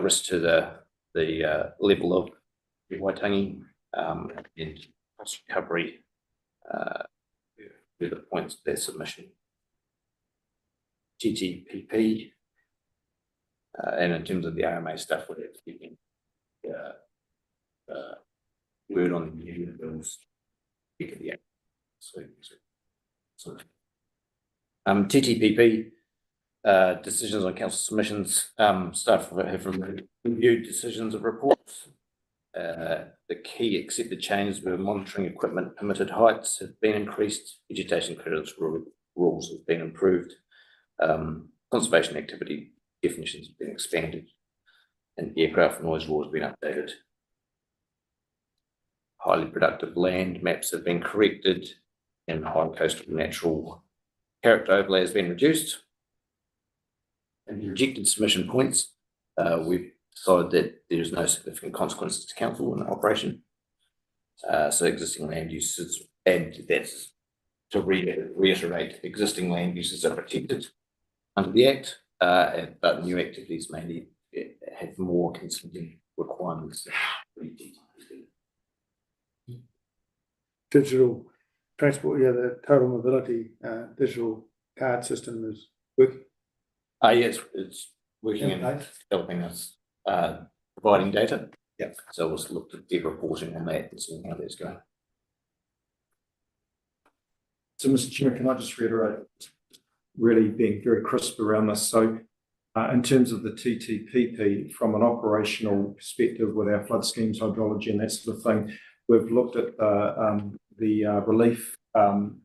Speaker 14: Risk to the level of Waitangi and cost recovery with the points of their submission. TTPP and in terms of the RMA stuff, we're keeping word on the new bills. TTPP decisions on council submissions. Staff have reviewed decisions of reports. The key accepted changes were monitoring equipment permitted heights have been increased, vegetation credits rules have been improved, conservation activity definitions have been expanded, and aircraft noise law has been updated. Highly productive land maps have been corrected, and high coastal natural character overlay has been reduced. And the rejected submission points, we've decided that there is no significant consequences to council in the operation. So existing land uses, and that's to reiterate, existing land uses are protected under the Act, but new activities may need have more consenting requirements.
Speaker 13: Digital transport, the total mobility digital card system is working.
Speaker 14: Yes, it's working and helping us providing data. Yeah. So we'll look at the reporting on that and seeing how that's going.
Speaker 6: So, Mr. Chair, can I just reiterate, really being very crisp around this? So, in terms of the TTPP, from an operational perspective with our flood schemes, hydrology, and that sort of thing, we've looked at the relief and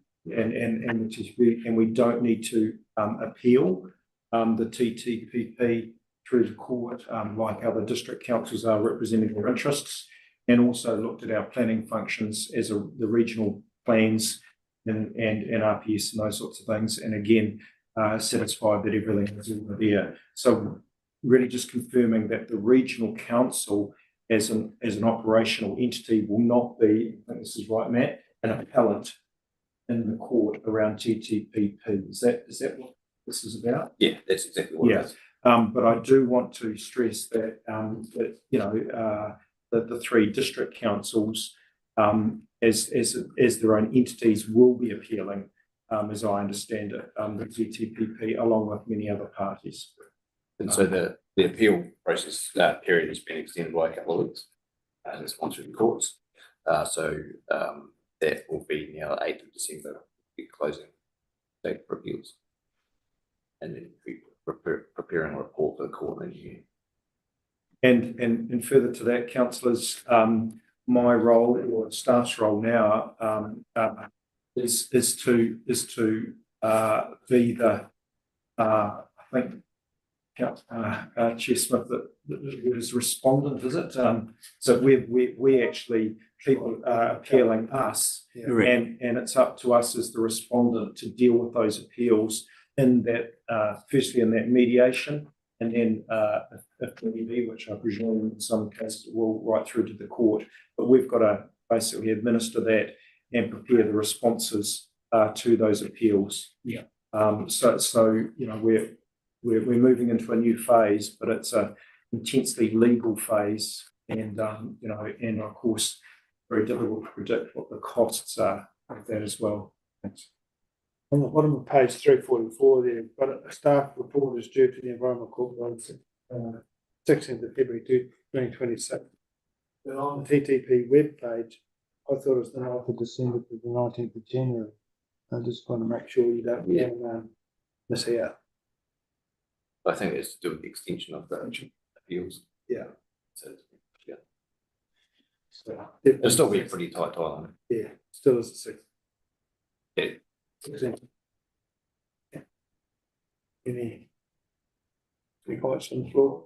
Speaker 6: we don't need to appeal the TTPP through the court, like other district councils are representing their interests, and also looked at our planning functions as the regional plans and RPS and those sorts of things, and again satisfied that everything is over there. So really just confirming that the regional council as an operational entity will not be, I think this is right, Matt, an appellant in the court around TTPP. Is that what this is about?
Speaker 14: Yeah, that's exactly what it is.
Speaker 6: But I do want to stress that that the three district councils, as their own entities, will be appealing, as I understand it, the TTPP along with many other parties.
Speaker 14: And so the appeal process period has been extended by a couple of weeks, and it's gone through the courts. So that will be now 8th of December, be closing date for appeals, and then we preparing a report for the court in the year.
Speaker 6: And further to that, councillors, my role or staff's role now is to be the I think Chair Smith that is respondent, is it? So we actually people are appealing us, and it's up to us as the respondent to deal with those appeals in that firstly in that mediation, and then if need be, which I presume in some cases will right through to the court. But we've got to basically administer that and prepare the responses to those appeals.
Speaker 1: Yeah.
Speaker 6: So you know we're moving into a new phase, but it's a intensely legal phase, and you know, and of course, very difficult to predict what the costs are of that as well. Thanks.
Speaker 13: On the bottom of page 344, there, but a staff report is due to the Environment Court on 16th of February 2026. But on the TTP web page, I thought it was the 9th of December to the 19th of January. I just want to make sure you don't miss out.
Speaker 14: I think it's to do with the extension of the appeals.
Speaker 13: Yeah.
Speaker 14: So, yeah.
Speaker 13: So
Speaker 14: It'll still be a pretty tight time.
Speaker 13: Yeah, still is the 6th.
Speaker 14: Yeah.
Speaker 13: 16th. Yeah. Any comments on the floor?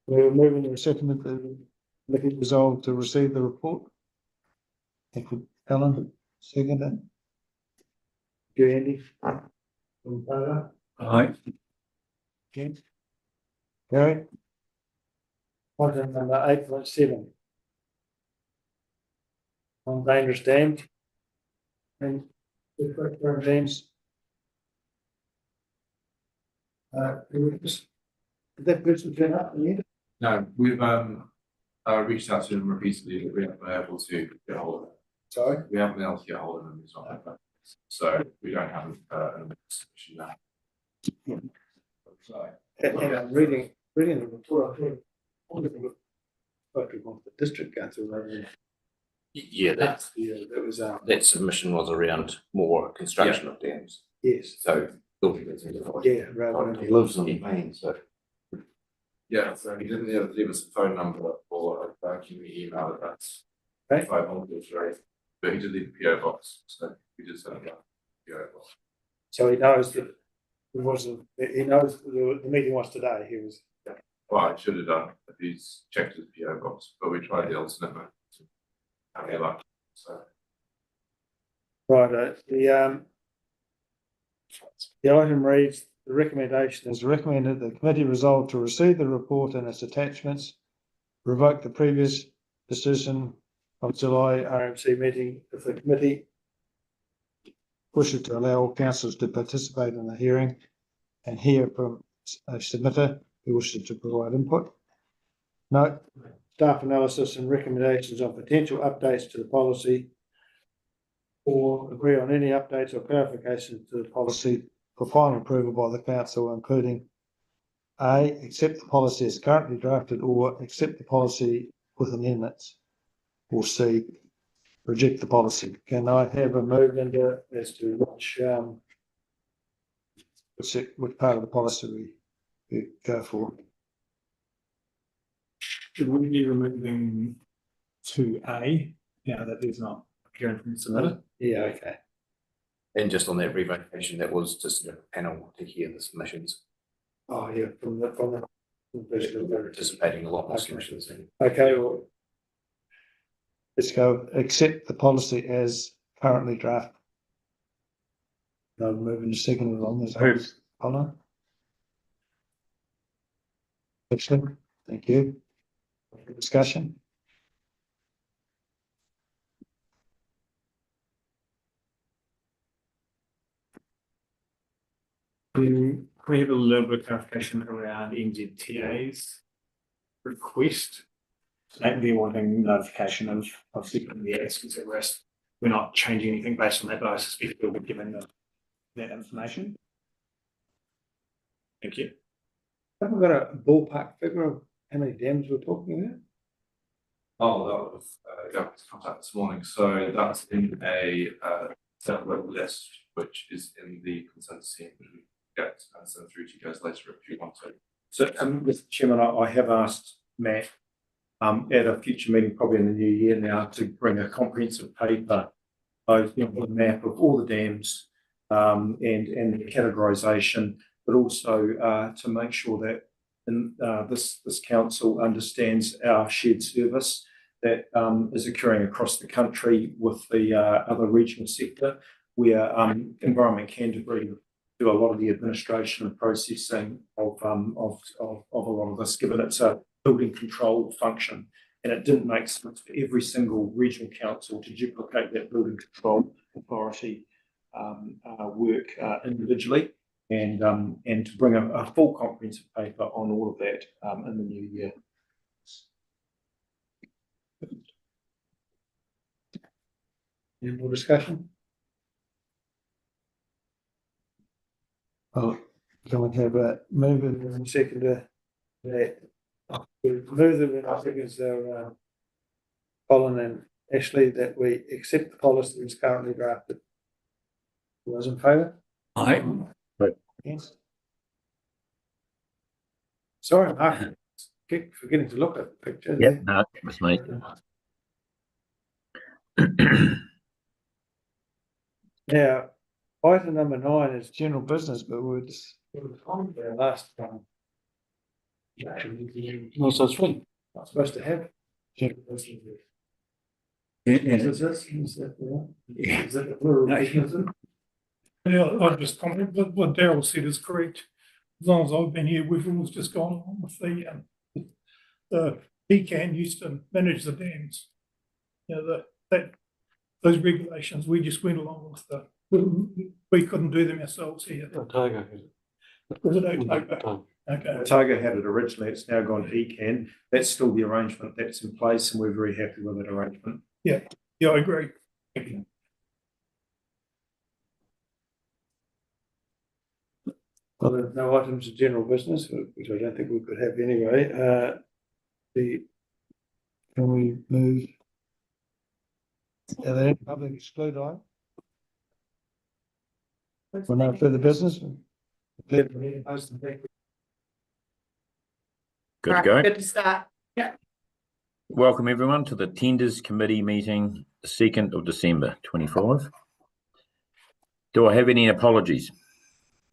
Speaker 13: We're moving to a second that the resolve to receive the report. Thank you, Alan. Second. You, Andy.
Speaker 12: Aye.
Speaker 13: Okay. Gary. Item number 8.7. On dangerous dams. And dams. Did that person turn up yet?
Speaker 16: No, we've reached out to them repeatedly, but we haven't been able to get hold of them.
Speaker 13: Sorry?
Speaker 16: We haven't been able to get hold of them, it's not that. So we don't have an submission now.
Speaker 13: Sorry. And I'm reading the report. The district council.
Speaker 14: Yeah,
Speaker 13: that was
Speaker 14: that submission was around more construction of dams.
Speaker 13: Yes.
Speaker 14: So
Speaker 13: yeah, rather
Speaker 14: he lives in Maine, so
Speaker 16: yeah, so he didn't leave us a phone number or a email address.
Speaker 13: Right.
Speaker 16: But he did leave a PO box, so we just sent him a PO box.
Speaker 13: So he knows that it wasn't. He knows the meeting was today. He was.
Speaker 16: Well, I should have done if he's checked his PO box, but we tried the alternate method. Any luck? So
Speaker 13: Right. The item reads: the recommendation is recommended that the committee resolve to receive the report and its attachments, revoke the previous decision of July RMC meeting if the committee wishes to allow all councillors to participate in the hearing and hear from a submitter who wishes to provide input. Note, staff analysis and recommendations on potential updates to the policy, or agree on any updates or clarifications to the policy for final approval by the council, including A, accept the policy as currently drafted, or accept the policy with amendments, or C, reject the policy. Can I have a movement as to which part of the policy we go for?
Speaker 3: Should we be removing 2A now that there's not appearing from the submitter?
Speaker 13: Yeah, okay.
Speaker 14: and just on that revocation, that was just a panel to hear the submissions.
Speaker 13: Oh, yeah, from the
Speaker 14: They're participating in a lot more submissions.
Speaker 13: Okay, well, let's go accept the policy as currently drafted. No, moving to second along this. Connor. Excellent, thank you. Discussion.
Speaker 3: Can we have a little bit of clarification around NZTA's request? They're wanting notification of seeking the actions at risk. We're not changing anything based on that, but I suspect we'll be given that information. Thank you.
Speaker 13: Have we got a ballpark figure of how many dams we're talking about?
Speaker 16: Oh, that was government's contact this morning. So that's in a separate list, which is in the consent scene, which we So through to you guys later if you want to.
Speaker 6: So, Mr. Chairman, I have asked Matt at a future meeting, probably in the new year now, to bring a comprehensive paper, both with a map of all the dams and the categorisation, but also to make sure that this council understands our shared service that is occurring across the country with the other regional sector, where Environment Canterbury do a lot of the administration and processing of a lot of this, given it's a building control function. And it didn't make sense for every single regional council to duplicate that building control authority work individually, and to bring a full comprehensive paper on all of that in the new year.
Speaker 13: Any more discussion? Oh, can we have a move and second that? Move and I think is Colin and Ashley that we accept the policy that is currently drafted. All those in favour?
Speaker 19: Aye.
Speaker 13: Yes. Sorry, Mark, keep forgetting to look at the picture.
Speaker 2: Yep, no, that's me.
Speaker 13: Now, item number 9 is general business, but we're just last time.
Speaker 12: No such thing.
Speaker 13: Not supposed to have general business. Is that the plural?
Speaker 15: Yeah, I'll just comment, what Daryl said is correct. As long as I've been here, we've always just gone along with the PCAN used to manage the dams. You know, those regulations, we just went along with we couldn't do them ourselves here.
Speaker 12: Otago.
Speaker 15: Was it Otago? Okay.
Speaker 6: Otago had it originally, it's now gone to ECAN. That's still the arrangement that's in place, and we're very happy with that arrangement.
Speaker 15: Yeah, I agree. Thank you.
Speaker 13: Well, there's no items of general business, which I don't think we could have anyway. Can we move? Are there any public exclude item? For no further business?
Speaker 2: Good to go.
Speaker 11: Good to start. Yeah.
Speaker 2: Welcome everyone to the Tenders Committee meeting, the 2nd of December 25. Do I have any apologies?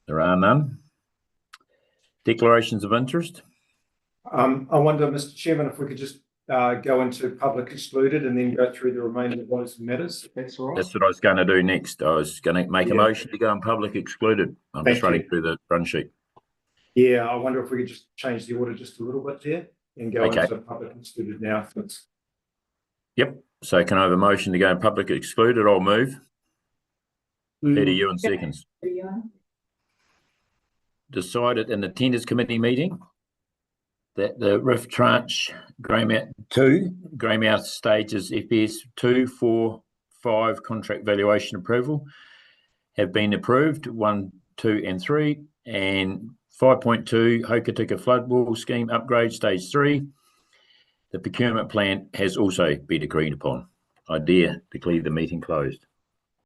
Speaker 2: There are none. Declarations of interest?
Speaker 6: I wonder, Mr. Chairman, if we could just go into public excluded and then go through the remainder of those matters, if that's all right.
Speaker 2: That's what I was going to do next. I was going to make a motion to go in public excluded. I'm just running through the run sheet.
Speaker 6: Yeah, I wonder if we could just change the order just a little bit there and go into public excluded now.
Speaker 2: Yep. So can I have a motion to go in public excluded? I'll move. Peter, you in seconds. Decided in the Tenders Committee meeting that the RIF tranche Greymouth 2, Greymouth stages FPS 2, 4, 5 contract valuation approval have been approved, 1, 2 and 3, and 5.2 Hokitika flood wall scheme upgrade stage 3. The procurement plan has also been agreed upon. I dare declare the meeting closed.